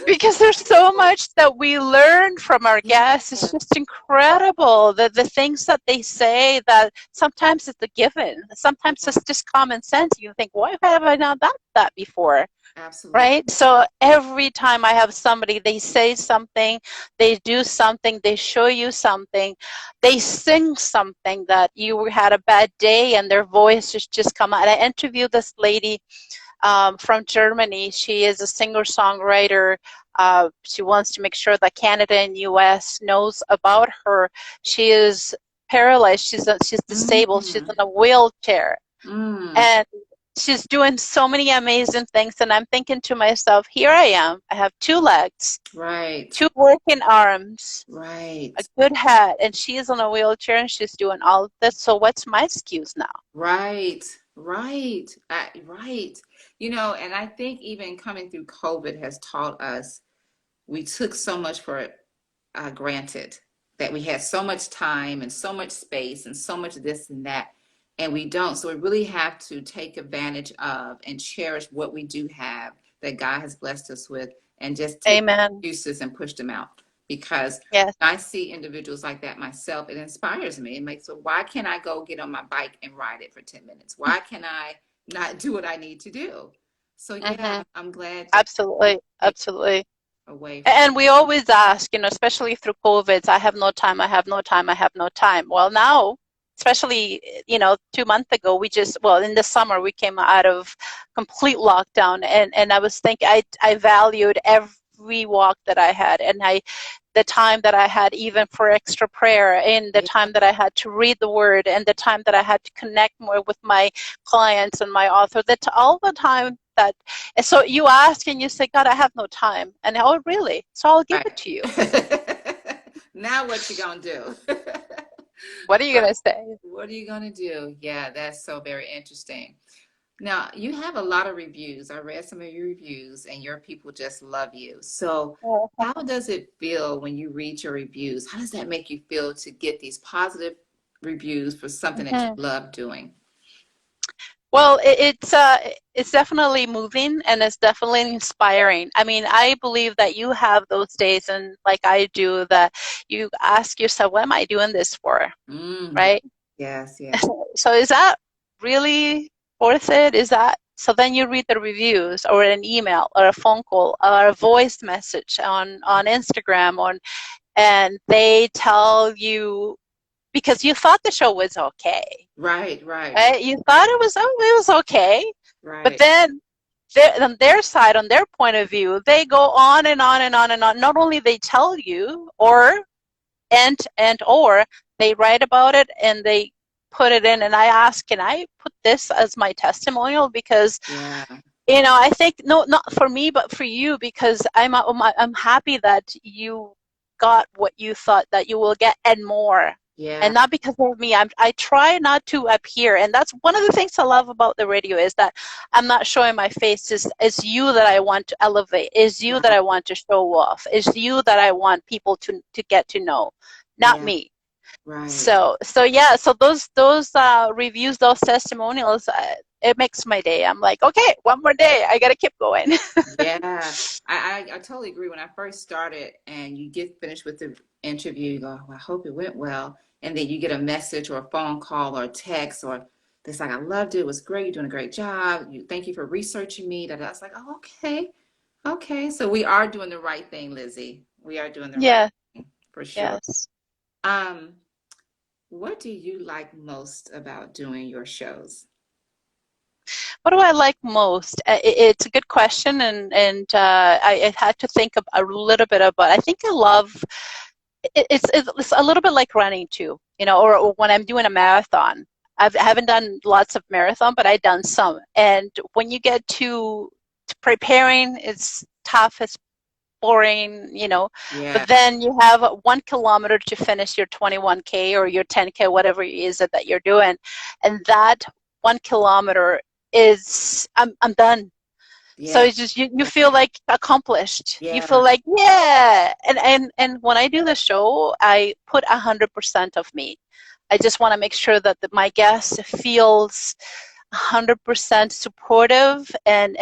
B: because there's so much that we learn from our
A: Yeah.
B: guests. It's just incredible. The things that they say, that sometimes it's a given. Sometimes
A: Yeah.
B: it's just common sense. You think, why have I not done that before?
A: Absolutely.
B: Right? So every time I have somebody, they say something, they do something, they show you something, they sing something that you had a bad day and their voice just come out. I interviewed this lady from Germany. She is a singer-songwriter. She wants to make sure that Canada and US knows about her. She is paralyzed. She's disabled. She's
A: Mm.
B: in a wheelchair.
A: Mm.
B: And she's doing so many amazing things. And I'm thinking to myself, here I am. I have 2 legs,
A: Right.
B: 2 working arms,
A: Right.
B: a good head, and she is on a wheelchair and she's doing all of this. So what's my excuse now?
A: Right. Right. Right. And I think even coming through COVID has taught us we took so much for granted that we had so much time and so much space and so much this and that. and we don't. So we really have to take advantage of and cherish what we do have that God has blessed us with, and just take
B: Amen.
A: excuses and push them out. Because
B: Yes.
A: I see individuals like that myself, it inspires me. It makes, so why can't I go get on my bike and ride it for 10 minutes? Why can I not do what I need to do? So yeah,
B: Hmm.
A: I'm glad that
B: Absolutely.
A: take
B: Absolutely.
A: away from.
B: And we always ask, especially through COVID, I have no time, I have no time, I have no time. Well, now, especially, 2 months ago, well, in the summer, we came out of complete lockdown. And I was thinking, I valued every walk that I had. And the time that I had even for extra prayer, and the
A: Yeah,
B: time that I had to read the word, and the time that I had to connect more with my clients and my author, that all the time that, and so you ask and you say, God, I have no time. And oh, really? So I'll give it to you.
A: right. Now what you gonna do?
B: What are you
A: Right.
B: going to say?
A: What are you gonna do? Yeah, that's so very interesting. Now, you have a lot of reviews. I read some of your reviews, and your people just love you. So, how does it feel when you read your reviews? How does that make you feel to get these positive reviews for something that you
B: Mhm.
A: love doing?
B: Well, it's definitely moving, and it's definitely inspiring. I mean, I believe that you have those days, and like I do, that you ask yourself, "What am I doing this for?"
A: Mm,
B: Right?
A: yes, yes,
B: So is that really worth it? Is that so? Then you read the reviews, or an email, or a phone call, or a voice message on Instagram, and they tell you, because you thought the show was okay,
A: right, right, right,
B: right? You
A: right,
B: thought it was okay, but
A: right.
B: then on their side, on their point of view, they go on and on and on and on. Not only they tell you, or they write about it and they put it in, and I ask, can I put this as my testimonial? Because
A: Yeah,
B: I think, no, not for me but for you, because I'm happy that you got what you thought that you will get and more.
A: yeah,
B: And not because of me. I try not to appear, and that's one of the things I love about the radio, is that I'm not showing my face. It's you that I want to elevate. Is you that
A: right,
B: I want to show off. Is you that I want people to get to know, not
A: yeah,
B: me.
A: right.
B: So yeah, so those reviews, those testimonials, it makes my day. I'm like, okay, one more day, I gotta keep going.
A: Yeah, I totally agree. When I first started and you get finished with the interview, you go, "Well, I hope it went well." And then you get a message or a phone call or a text or it's like, "I loved it. It was great. You're doing a great job. Thank you for researching me." That I was like, "Oh, okay. Okay." So we are doing the right thing, Lizzie. We are doing the right
B: Yeah,
A: thing for sure.
B: yes.
A: Um, what do you like most about doing your shows?
B: What do I like most? It's a good question, and I had to think a little bit about. I think I love. It's a little bit like running too, or when I'm doing a marathon. I haven't done lots of marathon, but I've done some. And when you get to preparing, it's tough, it's boring.
A: Yeah.
B: But then you have 1 kilometer to finish your 21K or your 10K, whatever it is that you're doing. And that 1 kilometer is, I'm done. So
A: Yeah.
B: it's just, you
A: Yeah.
B: feel like accomplished. You feel
A: Yeah.
B: like, yeah. And when I do the show, I put 100% of me. I just want to make sure that my guest feels 100% supportive and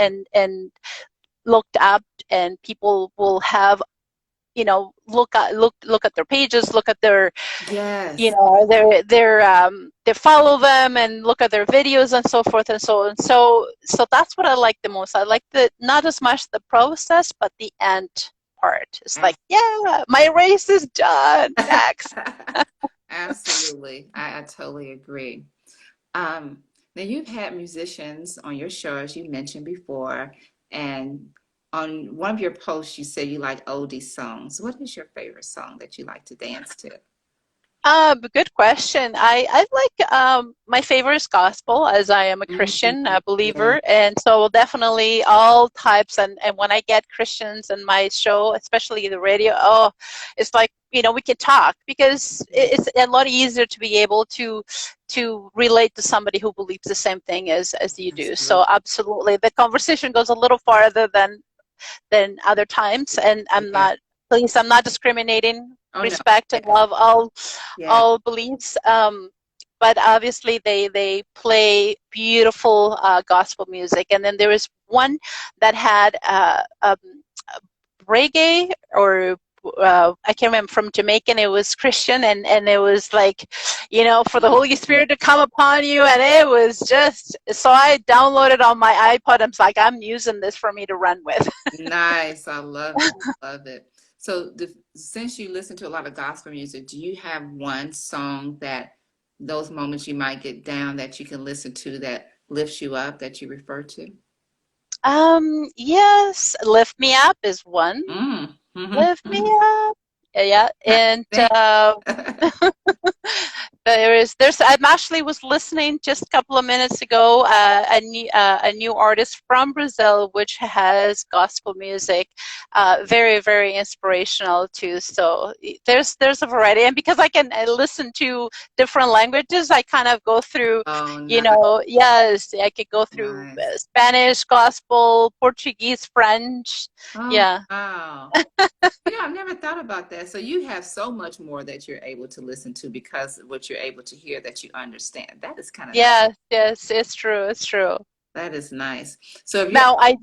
B: looked up, and people will have, look at their pages, look at their,
A: Yes.
B: they follow them and look at their videos and so forth and so on. So that's what I like the most. I like the not as much the process, but the end part. It's like, yeah, my race is done. Next.
A: Absolutely. I totally agree. Um, Now you've had musicians on your show, as you mentioned before, and on one of your posts, you say you like oldie songs. What is your favorite song that you like to dance to?
B: Good question. I like, my favorite is gospel, as I am a Christian,
A: Mhm.
B: a
A: Yeah,
B: believer, and so definitely all types. And when I get Christians in my show, especially the radio, oh, it's like, we can talk, because
A: yeah,
B: it's a lot easier to be able to relate to somebody who believes the same thing as you do. So
A: absolutely.
B: absolutely, the conversation goes a little farther than other times, and
A: Yeah.
B: please, I'm not discriminating.
A: Oh no.
B: Respect
A: Yeah.
B: and love all
A: Yeah.
B: all beliefs. but obviously they play beautiful gospel music. And then there was one that had reggae or I can't remember, from Jamaican. It was Christian, and it was like, for the Holy Spirit to come upon you, and it was just, so I downloaded on my iPod. I'm like, I'm using this for me to run with.
A: Nice. I love it. Love it. So, since you listen to a lot of gospel music, do you have one song that those moments you might get down that you can listen to that lifts you up that you refer to?
B: Yes, Lift Me Up is one.
A: Mm.
B: Lift Me Up. Yeah,
A: I
B: and
A: think.
B: there's I'm actually was listening just a couple of minutes ago, a new artist from Brazil which has gospel music, very very inspirational too. So there's a variety, and because I listen to different languages, I kind of go through,
A: Oh, nice,
B: yes, I could go through
A: nice.
B: Spanish gospel, Portuguese, French.
A: Oh,
B: Yeah.
A: wow. I've never thought about that. So you have so much more that you're able to listen to because of what you're able to hear that you understand. That is kind of nice.
B: Yes, yes, it's true. It's true.
A: That is nice. So if you,
B: Now, I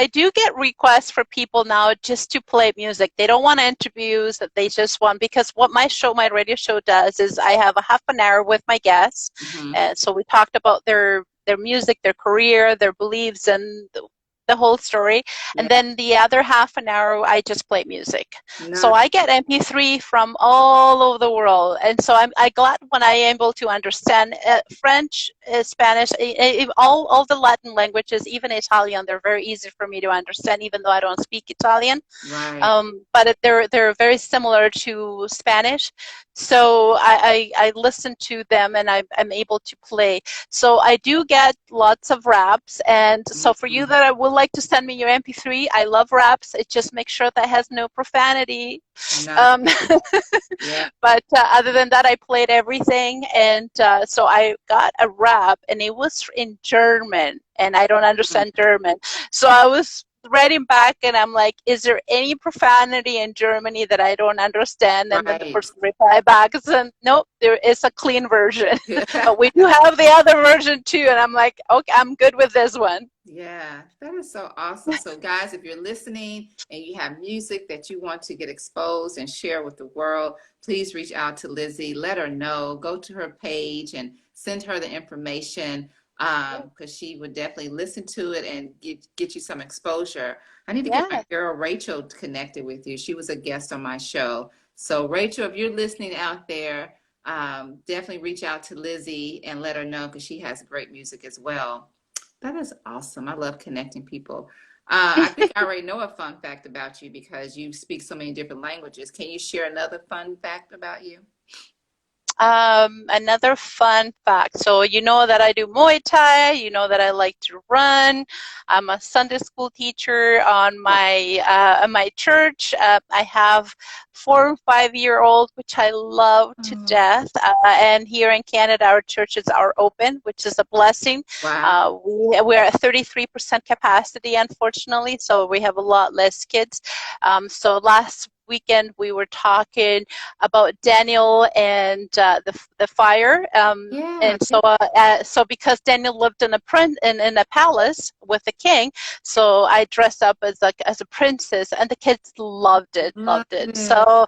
B: do get requests for people now just to play music. They don't want interviews, that they just want, because what my radio show does is I have a half an hour with my guests.
A: mhm,
B: And so we talked about their music, their career, their beliefs, and the whole story. And
A: yeah,
B: then the other half an hour, I just play music. So
A: nice,
B: I get MP3 from all over the world. And so I glad when I am able to understand French, Spanish, all the Latin languages, even Italian. They're very easy for me to understand, even though I don't speak Italian.
A: right.
B: But they're very similar to Spanish. So I listen to them, and I'm able to play. So I do get lots of raps. And so for you
A: Mhm,
B: that I would like to send me your MP3, I love raps. It just makes sure that has no profanity.
A: nice,
B: Um,
A: yeah.
B: but other than that, I played everything. And so I got a rap, and it was in German, and I don't
A: Mm,
B: understand German. So I was writing back, and I'm like, is there any profanity in Germany that I don't understand? And then the
A: right.
B: person replied back and said, nope, there is a clean version.
A: Yeah.
B: But we do have the other version too. And I'm like, okay, I'm good with this one.
A: Yeah, that is so awesome. So, guys, if you're listening and you have music that you want to get exposed and share with the world, please reach out to Lizzie. Let her know. Go to her page and send her the information, because she would definitely listen to it and get you some exposure. I need to get my
B: Yeah.
A: girl Rachel connected with you. She was a guest on my show. So, Rachel, if you're listening out there, definitely reach out to Lizzie and let her know because she has great music as well. That is awesome. I love connecting people. I think I already know a fun fact about you because you speak so many different languages. Can you share another fun fact about you?
B: Another fun fact. So you know that I do Muay Thai. You know that I like to run. I'm a Sunday school teacher on my church. I have 4 and 5 year old, which I love to
A: Oh,
B: death. And here in Canada, our churches are open, which is a blessing.
A: wow.
B: We're at 33% capacity, unfortunately, so we have a lot less kids. So last weekend we were talking about Daniel and the fire.
A: Yeah,
B: And so because Daniel lived in in a palace with the king, so I dressed up as a princess, and the kids
A: love
B: loved it.
A: it.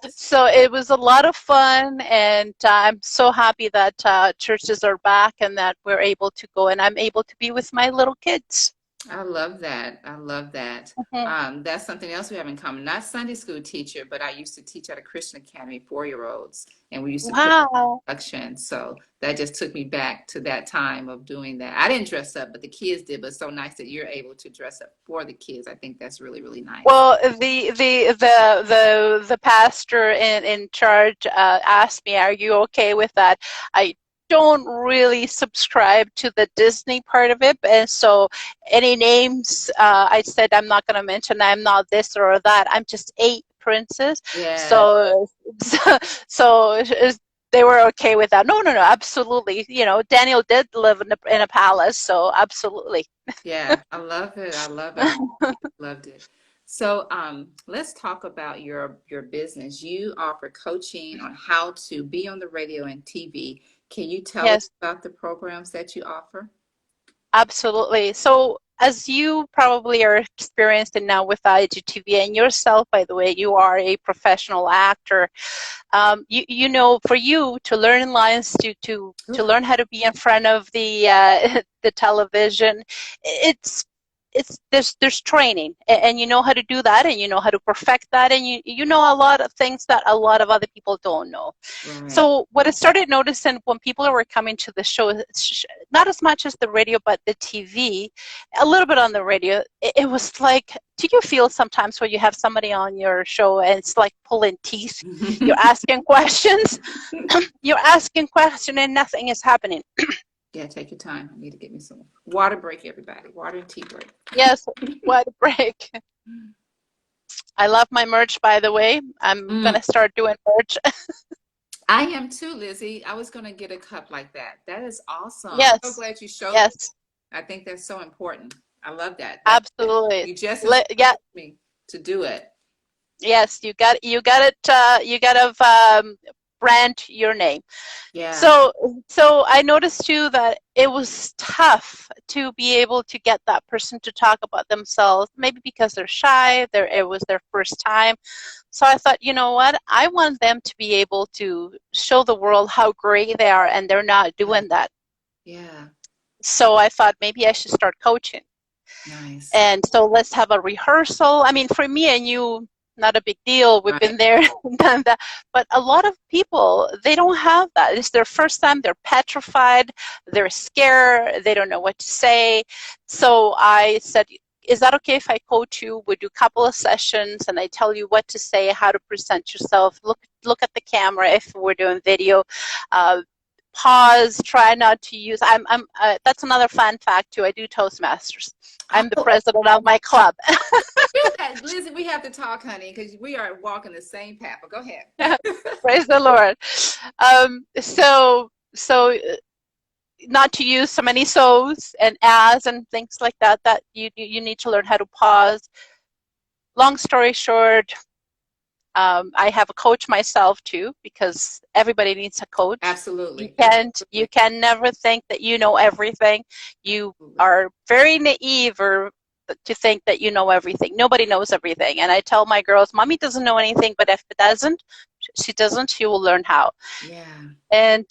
B: So it was a lot of fun, and I'm so happy that churches are back and that we're able to go, and I'm able to be with my little kids.
A: I love that. I love that.
B: Mhm.
A: That's something else we have in common. Not Sunday school teacher, but I used to teach at a Christian academy, 4-year-olds, and we used to put
B: Wow.
A: production. So that just took me back to that time of doing that. I didn't dress up, but the kids did. But it's so nice that you're able to dress up for the kids. I think that's really, really nice.
B: Well, the pastor in charge asked me, "Are you okay with that?" I don't really subscribe to the Disney part of it, and so any names, I said I'm not going to mention. I'm not this or that. I'm just a princess.
A: Yeah,
B: So so, so they were okay with that. No, no, no, absolutely. Daniel did live in a palace, so absolutely.
A: yeah. I love it. I love it. Loved it. So, let's talk about your business. You offer coaching on how to be on the radio and TV. Can you tell us
B: Yes.
A: about the programs that you offer?
B: Absolutely. So, as you probably are experienced in now with IGTV, and yourself, by the way, you are a professional actor. You know, for you to learn lines, to
A: Ooh,
B: learn how to be in front of the the television, it's there's training, and you know how to do that, and you know how to perfect that, and you know a lot of things that a lot of other people don't know.
A: right.
B: So what I started noticing when people were coming to the show, not as much as the radio, but the TV, a little bit on the radio, it was like, do you feel sometimes when you have somebody on your show and it's like pulling teeth? You're asking questions, you're asking questions and nothing is happening.
A: Yeah, take your time. I need to get me some water break, everybody. Water and tea break.
B: Yes, what a break. I love my merch, by the way. I'm going
A: Mm,
B: to start doing merch.
A: I am too, Lizzie. I was going to get a cup like that. That is awesome. So
B: Yes,
A: glad you showed me.
B: yes,
A: I think that's so important. I love that.
B: absolutely.
A: You just inspired
B: Yeah,
A: me to do it.
B: yes, you got to brand your name.
A: Yeah,
B: So I noticed too that it was tough to be able to get that person to talk about themselves, maybe because they're shy, it was their first time. So I thought, you know what? I want them to be able to show the world how great they are, and they're not
A: right.
B: doing that.
A: Yeah,
B: So I thought maybe I should start coaching.
A: nice.
B: And so let's have a rehearsal. I mean, for me and you, not a big deal. We've
A: Right.
B: been there, done that. But a lot of people, they don't have that. It's their first time. They're petrified. They're scared. They don't know what to say. So I said, is that okay if I coach you? We do a couple of sessions and I tell you what to say, how to present yourself. Look at the camera if we're doing video. Uh, Pause, try not to use. That's another fun fact too. I do Toastmasters. I'm the
A: Oh,
B: president of my club.
A: Lizzie, we have to talk, honey, because we are walking the same path. But go ahead.
B: Praise the Lord. So not to use so many so's and as and things like that. That you need to learn how to pause. Long story short, I have a coach myself too, because everybody needs a coach.
A: Absolutely.
B: You
A: Absolutely.
B: can never think that you know everything. You
A: Absolutely.
B: are very naive or to think that you know everything. Nobody knows everything. And I tell my girls, mommy doesn't know anything, but if it doesn't, she doesn't, she will learn how.
A: Yeah.
B: And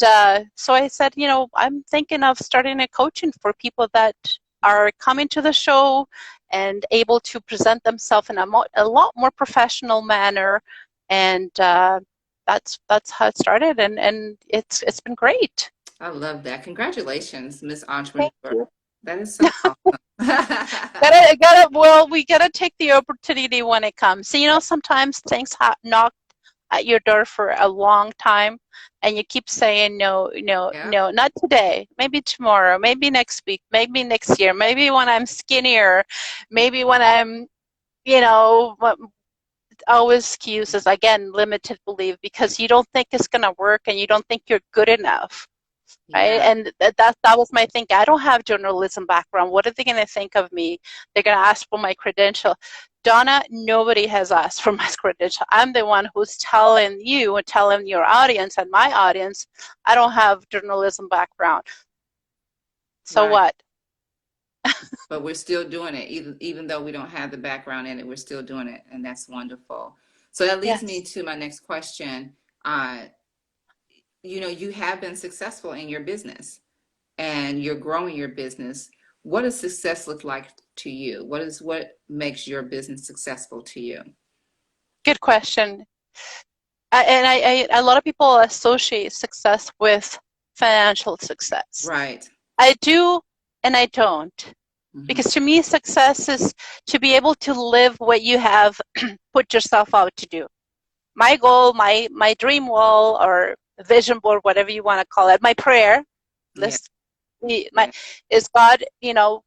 B: so I said, you know, I'm thinking of starting a coaching for people that are coming to the show and able to present themselves in a lot more professional manner. And that's how it started, and it's been great.
A: I love that. Congratulations, Miss Entrepreneur.
B: Thank you.
A: That is so awesome.
B: Well, we gotta take the opportunity when it comes. So, you know, sometimes things knock at your door for a long time, and you keep saying no, no,
A: Yeah.
B: no, not today, maybe tomorrow, maybe next week, maybe next year, maybe when I'm skinnier, maybe when I'm, you know, always excuses, again, limited belief, because you don't think it's going to work and you don't think you're good enough, right?
A: Yeah.
B: And that was my thinking. I don't have journalism background. What are they going to think of me? They're going to ask for my credential. Donna, nobody has asked for my credential. I'm the one who's telling you and telling your audience and my audience, I don't have journalism background. So
A: Right.
B: what?
A: But we're still doing it, even though we don't have the background in it, we're still doing it, and that's wonderful. So that leads me
B: Yes.
A: to my next question. Uh, you have been successful in your business and you're growing your business. What does success look like to you? What makes your business successful to you?
B: Good question. A lot of people associate success with financial success.
A: Right.
B: I do and I don't.
A: Hmm.
B: Because to me, success is to be able to live what you have put yourself out to do. My goal, my dream wall or vision board, whatever you want to call it, my prayer
A: Yeah.
B: list, my
A: Yeah.
B: is God. You know,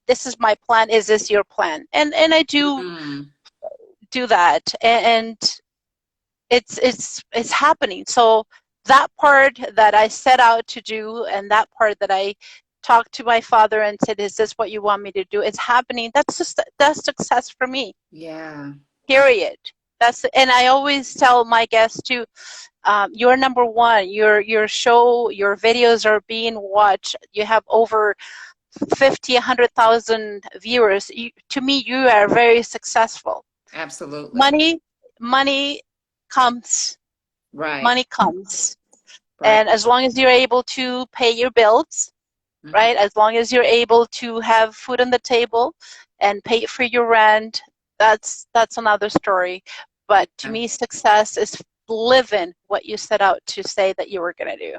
B: this is my plan. Is this your plan? And I
A: Mm,
B: do that, and it's happening. So that part that I set out to do, and that part that I talked to my father and said, is this what you want me to do? It's happening. That's success for me,
A: yeah. I,
B: period. And I always tell my guests too, you're number one. Your show, your videos are being watched. You have over 50, 100,000 viewers. To me, you are very successful.
A: Absolutely.
B: Money, money comes.
A: Right.
B: Money comes.
A: Right.
B: And as long as you're able to pay your bills,
A: Mhm.
B: right? As long as you're able to have food on the table and pay for your rent, that's another story. But to
A: Yeah.
B: me, success is living what you set out to say that you were going to do.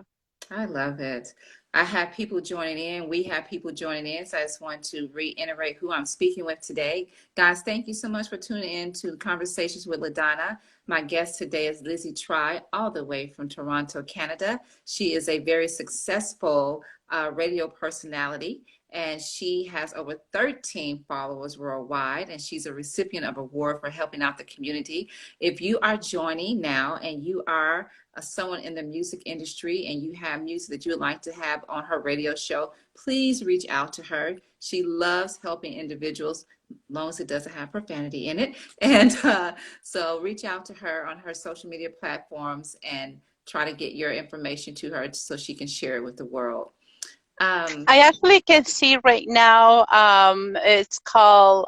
A: I love it. I have people joining in. We have people joining in. So I just want to reiterate who I'm speaking with today. Guys, thank you so much for tuning in to Conversations with LaDonna. My guest today is LizyT, all the way from Toronto, Canada. She is a very successful radio personality, and she has over 13 followers worldwide, and she's a recipient of an award for helping out the community. If you are joining now and you are someone in the music industry and you have music that you would like to have on her radio show, please reach out to her. She loves helping individuals, as long as it doesn't have profanity in it. And so reach out to her on her social media platforms and try to get your information to her so she can share it with the world. Um,
B: I actually can see right now, it's called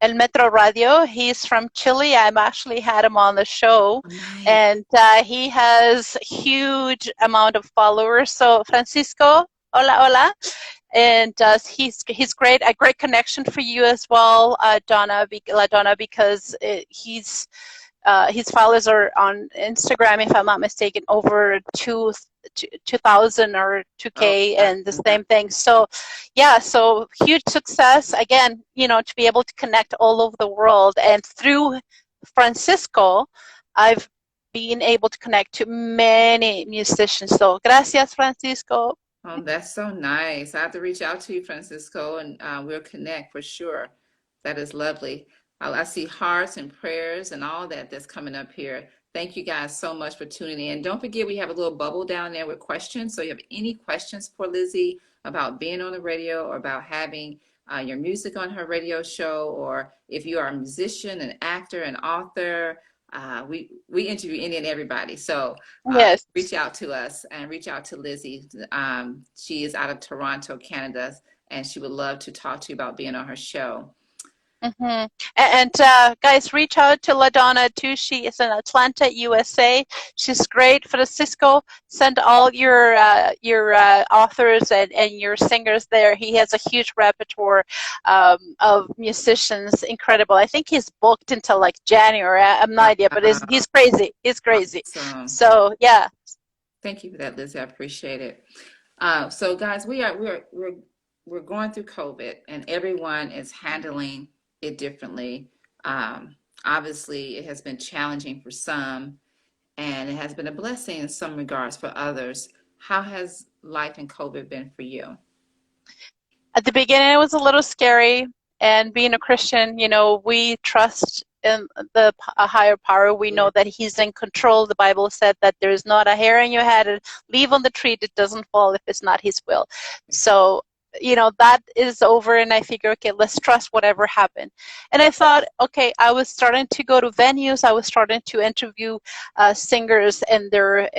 B: El Metro Radio. He's from Chile. I've actually had him on the show,
A: nice.
B: and he has huge amount of followers. So Francisco, hola, hola, and he's great. A great connection for you as well, Donna, LaDonna, because his followers are on Instagram, if I'm not mistaken, over 2,000 or
A: Oh,
B: 2K,
A: God.
B: and the same thing. So, yeah, so huge success. Again, to be able to connect all over the world. And through Francisco, I've been able to connect to many musicians. So, gracias, Francisco.
A: Oh, that's so nice. I have to reach out to you, Francisco, and we'll connect for sure. That is lovely. I see hearts and prayers and all that that's coming up here. Thank you guys so much for tuning in. Don't forget, we have a little bubble down there with questions. So, you have any questions for Lizzy about being on the radio or about having your music on her radio show, or if you are a musician, an actor, an author, we interview any and everybody. So
B: Yes.
A: reach out to us and reach out to Lizzy. She is out of Toronto, Canada, and she would love to talk to you about being on her show.
B: Mm-hmm. And guys, reach out to LaDonna too. She is in Atlanta, USA. She's great. Francisco, send all your authors and your singers there. He has a huge repertoire of musicians. Incredible. I think he's booked until like January. I have no idea, but he's crazy. He's crazy.
A: Awesome.
B: So yeah.
A: Thank you for that, Lizzy. I appreciate it. So, guys, we're going through COVID, and everyone is handling it differently. Obviously, it has been challenging for some, and it has been a blessing in some regards for others. How has life in COVID been for you?
B: At the beginning, it was a little scary. And being a Christian, we trust in a higher power. We
A: Yeah.
B: know that He's in control. The Bible said that there is not a hair in your head, and leaf on the tree that doesn't fall if it's not His will. So, that is over, and I figure, okay, let's trust whatever happened. And I thought, okay, I was starting to go to venues. I was starting to interview singers in their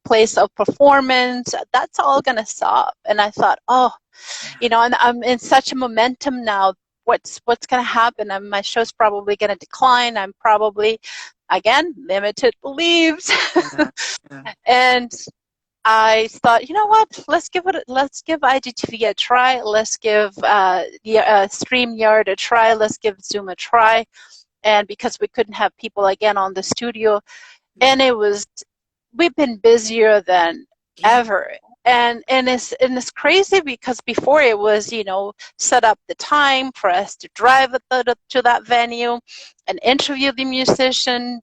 B: place of performance. That's all gonna stop. And I thought, oh, and I'm in such a momentum now. What's going to happen? My show's probably going to decline. I'm probably, again, limited beliefs.
A: Yeah. Yeah.
B: And I thought, you know what? Let's give IGTV a try. Let's give StreamYard a try. Let's give Zoom a try. And because we couldn't have people again on the studio,
A: Yeah.
B: and we've been busier than
A: Yeah.
B: ever. And it's crazy because before it was, set up the time for us to drive to that venue and interview the musician,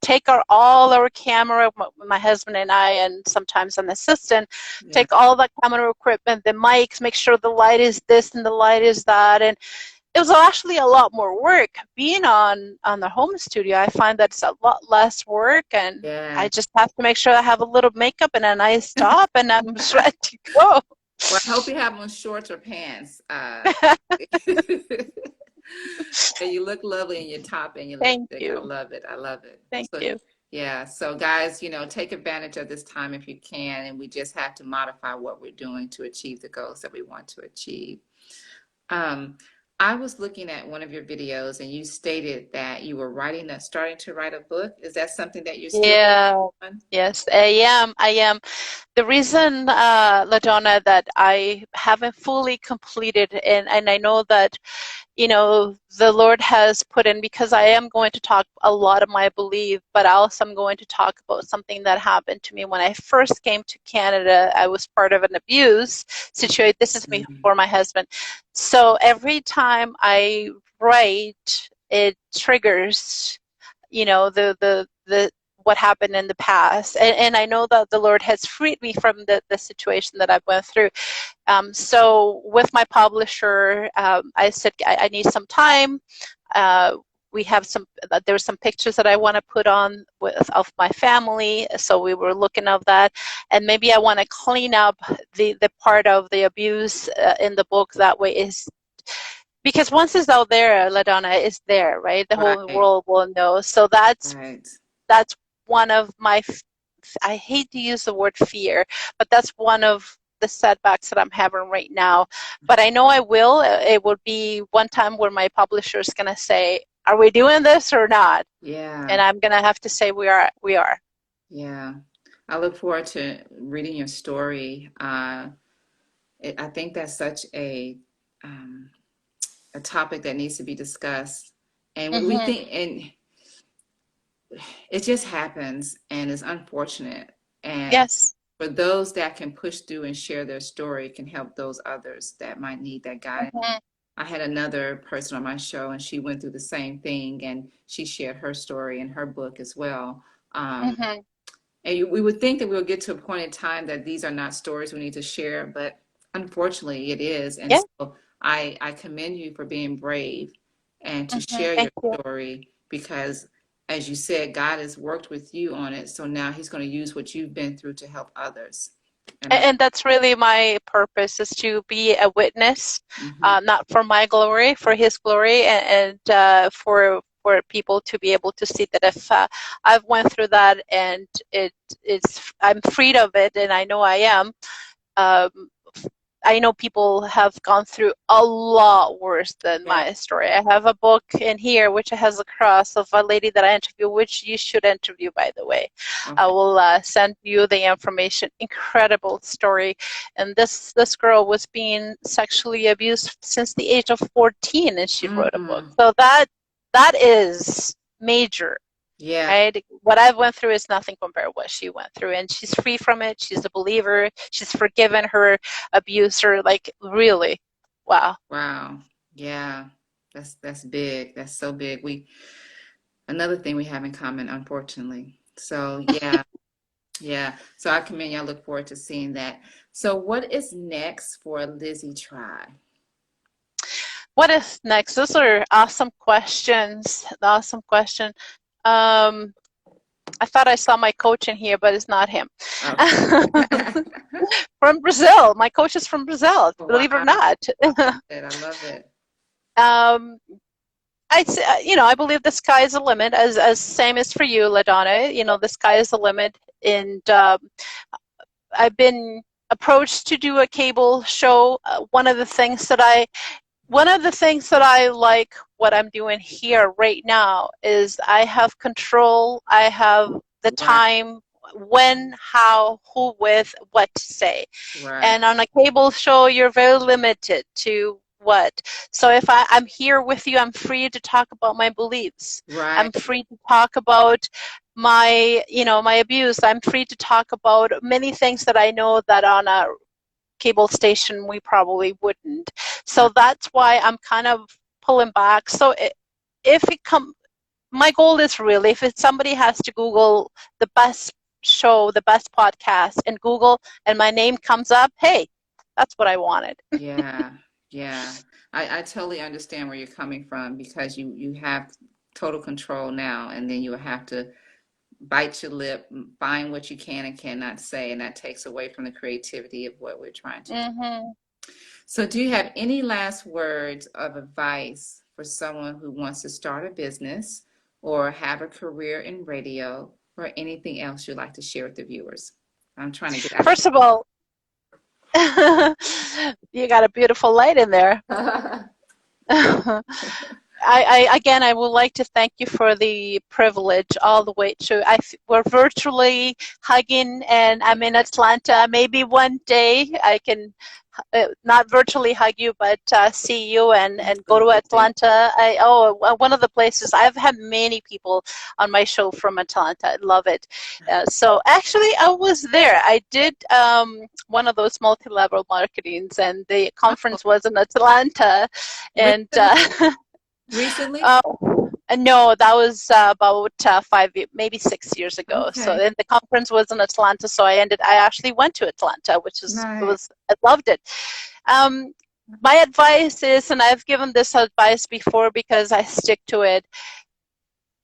B: take all our camera, my husband and I, and sometimes an assistant,
A: Yeah.
B: take all the camera equipment, the mics, make sure the light is this and the light is that. And it was actually a lot more work being on the home studio. I find that it's a lot less work, and I
A: Yeah.
B: just have to make sure I have a little makeup and a nice top, and I'm ready to go.
A: Well, I hope you have on shorts or pants. And you look lovely in your top and your
B: Thank
A: lipstick. I
B: you.
A: love it. I love it.
B: Thank
A: So
B: you.
A: Yeah. So guys, take advantage of this time if you can, and we just have to modify what we're doing to achieve the goals that we want to achieve. Um, I was looking at one of your videos and you stated that you were starting to write a book. Is that something that you're still
B: Yeah,
A: on?
B: yes, I am. I am. The reason, LaDonna, that I haven't fully completed, and I know that, the Lord has put in, because I am going to talk a lot of my belief, but also I'm going to talk about something that happened to me when I first came to Canada. I was part of an abuse situation. This is
A: Mhm.
B: before my husband. So every time I write, it triggers, the what happened in the past. And I know that the Lord has freed me from the situation that I've went through. So with my publisher, I said I need some time. Uh, we have there's some pictures that I want to put on of my family, so we were looking at that, and maybe I want to clean up the part of the abuse in the book. That way is because once it's out there, LaDonna, is there, right? The whole
A: Right,
B: world will know. So
A: right.
B: that's one of my, I hate to use the word fear, but that's one of the setbacks that I'm having right now. But I know I will. It will be one time where my publisher is going to say, are we doing this or not?
A: Yeah,
B: And I'm going to have to say we are. We are.
A: yeah. I look forward to reading your story. I think that's such um, a topic that needs to be discussed. And we
B: Mm-hmm.
A: think, and it just happens, and it's unfortunate. And
B: Yes.
A: for those that can push through and share their story, can help those others that might need that guidance.
B: Mm-hmm.
A: I had another person on my show, and she went through the same thing, and she shared her story in her book as well. Um,
B: Mm-hmm.
A: and we would think that we would get to a point in time that these are not stories we need to share, but unfortunately it is. And
B: Yeah.
A: so I commend you for being brave and to
B: Mm-hmm.
A: share your
B: Thank you.
A: story because, as you said, God has worked with you on it. So now He's going to use what you've been through to help others. And
B: And that's really my purpose, is to be a witness,
A: mhm.
B: not for my glory, for His glory, and for people to be able to see that if I've went through that and it's I'm freed of it, and I know I am. Um, I know people have gone through a lot worse than
A: Yeah.
B: my story. I have a book in here which has a cross of a lady that I interviewed, which you should interview, by the way. I
A: Okay.
B: will send you the information. Incredible story. And this girl was being sexually abused since the age of 14, and she wrote a book.
A: Mm-hmm.
B: So that is major.
A: Yeah.
B: Right? What I went through is nothing compared to what she went through, and she's free from it. She's a believer. She's forgiven her abuser. Like, really, wow.
A: Wow. Yeah. That's big. That's so big. Another thing we have in common, unfortunately. So yeah. Yeah, so I commend you. I look forward to seeing that. So, what is next for LizyT?
B: What is next? Those are awesome questions. Awesome question. Um, I thought I saw my coach in here, but it's not him.
A: Oh,
B: From Brazil. My coach is from Brazil,
A: wow.
B: believe it or
A: I
B: not.
A: love it. I love it.
B: um, I believe the sky is the limit, as same as for you, LaDonna. The sky is the limit, and I've been approached to do a cable show. One of the things that I like what I'm doing here right now is I have control. I have the
A: Right,
B: time, when, how, who, with, what to say.
A: right,
B: And on a cable show, you're very limited to what. So if I'm here with you, I'm free to talk about my beliefs.
A: right.
B: I'm free to talk about my abuse. I'm free to talk about many things that I know that on a cable station we probably wouldn't. So
A: Right.
B: that's why I'm kind of pulling back. So if it come, my goal is really, if somebody has to Google the best show, the best podcast, and Google, and my name comes up, hey, that's what I wanted.
A: Yeah, yeah. I totally understand where you're coming from because you have total control now, and then you have to bite your lip, find what you can and cannot say, and that takes away from the creativity of what we're trying to do.
B: Mm-hmm.
A: So, do you have any last words of advice for someone who wants to start a business or have a career in radio? or anything else you'd like to share with the viewers? I'm trying to get out
B: First of all, you got a beautiful light in there.
A: of.
B: Again, I would like to thank you for the privilege all the way to, we're virtually hugging, and I'm in Atlanta. Maybe one day I can not virtually hug you, but see you and go to
A: Absolutely.
B: Atlanta. One of the places, I've had many people on my show from Atlanta. I love it. So actually, I was there. I did one of those multi-level marketings, and the
A: Oh,
B: conference was in Atlanta, and
A: recently? Recently?
B: no, that was about maybe 6 years ago. So
A: Okay.
B: then the conference was in Atlanta, so I actually went to Atlanta, which
A: Nice.
B: I loved it. Um, my advice is, and I've given this advice before because I stick to it.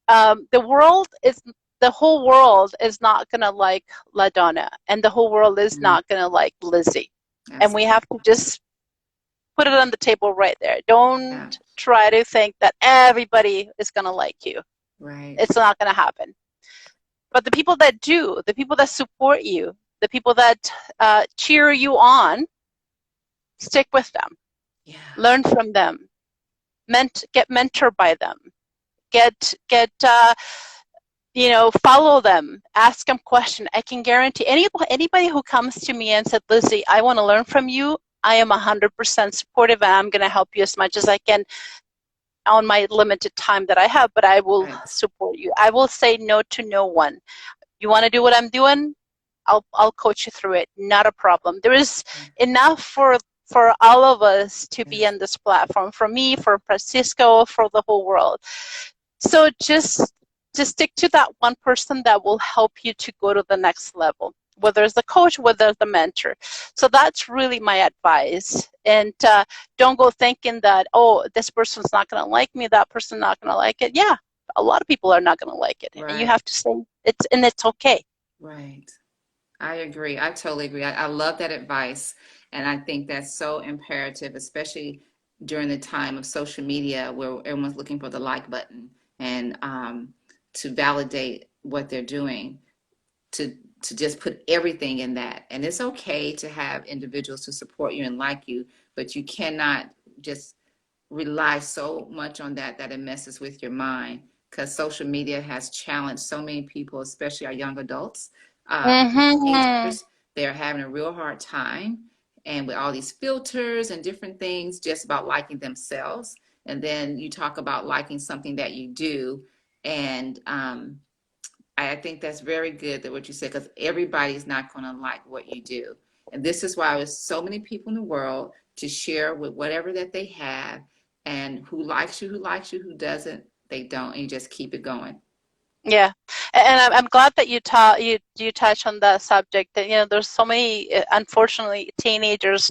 B: The world is the whole world is not gonna like LaDonna, and the whole world is
A: Mm,
B: not gonna like LizyT, and
A: that's
B: we have to just put it on the table right there. Don't
A: yeah.
B: try to think that everybody is going to like you.
A: Right.
B: It's not going to happen. But the people that do, the people that support you, the people that cheer you on, stick with them.
A: Yeah.
B: Learn from them. Get mentored by them. Get follow them. Ask them questions. I can guarantee anybody who comes to me and said, "LizyT, I want to learn from you," I am 100% supportive, and I'm going to help you as much as I can on my limited time that I have, but I will
A: Right.
B: support you. I will say no to no one. You want to do what I'm doing? I'll coach you through it. Not a problem. There is enough for all of us to be
A: Yes.
B: on this platform. For me, for Francisco, for the whole world. So just stick to that one person that will help you to go to the next level, whether it's the coach, whether it's the mentor. So that's really my advice. And don't go thinking that, oh, this person's not going to like me, that person's not going to like it. Yeah, a lot of people are not going to like it. And you
A: Right.
B: have to say, it's okay.
A: Right. I agree. I totally agree. I love that advice. And I think that's so imperative, especially during the time of social media where everyone's looking for the like button and to validate what they're doing, to just put everything in that. And it's okay to have individuals to support you and like you, but you cannot just rely so much on that that it messes with your mind because social media has challenged so many people, especially our young adults,
B: Mm-hmm.
A: teenagers. They're having a real hard time, and with all these filters and different things, just about liking themselves. And then you talk about liking something that you do, and I think that's very good that what you said because everybody's not going to like what you do. And this is why there's so many people in the world to share with whatever that they have, and who likes you, who doesn't, they don't, and you just keep it going.
B: Yeah, and I'm glad that you touch on that subject. That there's so many, unfortunately, teenagers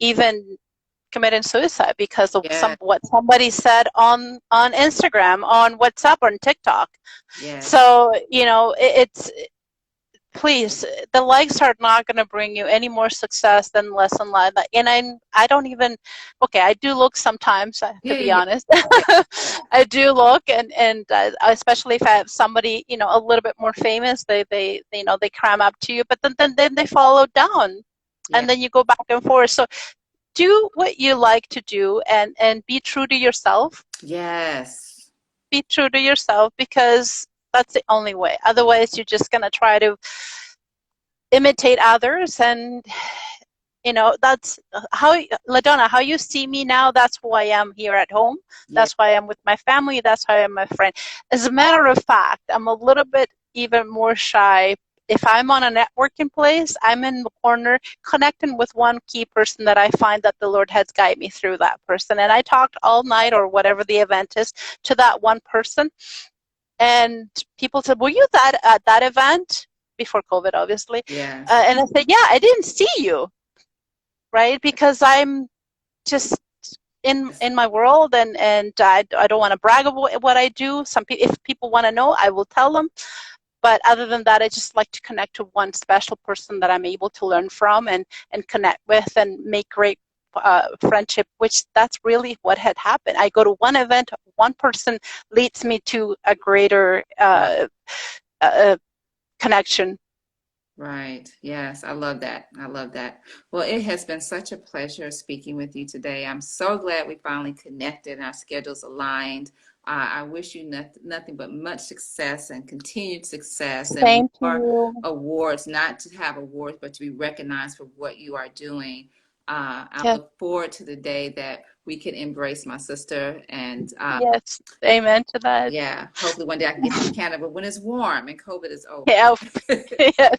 B: even committing suicide because of
A: Yeah,
B: what somebody said on Instagram, on WhatsApp, on TikTok.
A: yes,
B: So it's please, the likes are not going to bring you any more success than less and less. And I don't even, okay, I do look sometimes, to
A: yeah,
B: be
A: yeah,
B: honest.
A: yeah, yeah,
B: I do look, and especially if I have somebody, a little bit more famous, they cram up to you, but then they follow down,
A: yeah,
B: and then you go back and forth. So do what you like to do, and be true to yourself.
A: yes,
B: Be true to yourself, because that's the only way. Otherwise, you're just going to try to imitate others, and that's how, LaDonna, how you see me now, that's who I am here at home.
A: yeah,
B: That's why I'm with my family. That's how I am my friend. As a matter of fact, I'm a little bit even more shy. If I'm on a networking place, I'm in the corner connecting with one key person that I find that the Lord has guided me through that person, and I talked all night or whatever the event is to that one person. And people said, were you at that event before COVID, obviously?
A: yes,
B: And I said, yeah, I didn't see you, right? Because I'm just
A: yes,
B: in my world, and I don't want to brag about what I do. If people want to know, I will tell them. But other than that, I just like to connect to one special person that I'm able to learn from, and connect with, and make great friendship, which that's really what had happened. I go to one event, one person leads me to a greater
A: wow,
B: connection.
A: Right. Yes, I love that. I love that. Well, it has been such a pleasure speaking with you today. I'm so glad we finally connected and our schedules aligned. I wish you nothing but much success and continued success and
B: Same to
A: more
B: you.
A: awards, not to have awards, but to be recognized for what you are doing. I
B: Yes,
A: look forward to the day that we can embrace my sister and
B: yes. Amen to that.
A: yeah, hopefully one day I can get to Canada when it's warm and COVID is over.
B: Yeah, yes.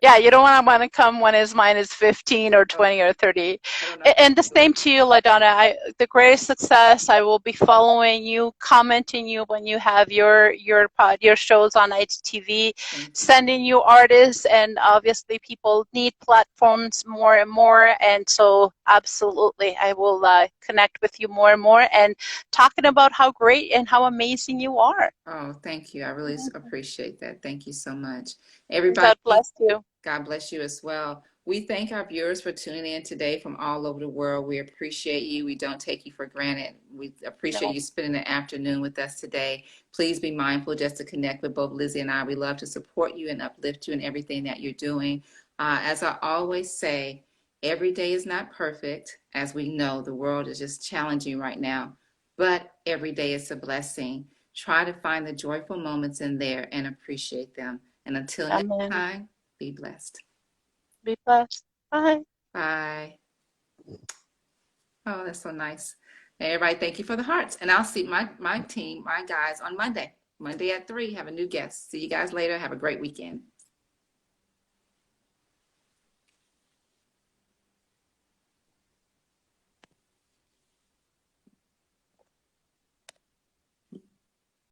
B: Yeah, you don't want to come when his mind is 15 or 20 or 30.
A: I don't know if
B: And the
A: I
B: same to you, LaDonna. The greatest success. I will be following you, commenting you when you have your shows on IGTV,
A: thank you.
B: sending you artists, and obviously people need platforms more and more. And so, absolutely, I will connect with you more and more and talking about how great and how amazing you are.
A: Oh, thank you. I really appreciate that. Thank you so much. Everybody,
B: God bless you.
A: God bless you as well. We thank our viewers for tuning in today from all over the world. We appreciate you. We don't take you for granted. We appreciate
B: No,
A: you spending the afternoon with us today. Please be mindful just to connect with both Lizzie and I. We love to support you and uplift you in everything that you're doing. As I always say, every day is not perfect. As we know, the world is just challenging right now, but every day is a blessing. Try to find the joyful moments in there and appreciate them. And until next
B: amen.
A: time, be blessed.
B: Be blessed. Bye.
A: Bye. Oh, that's so nice. Hey, everybody, thank you for the hearts. And I'll see my team, my guys on Monday. Monday at 3, have a new guest. See you guys later. Have a great weekend.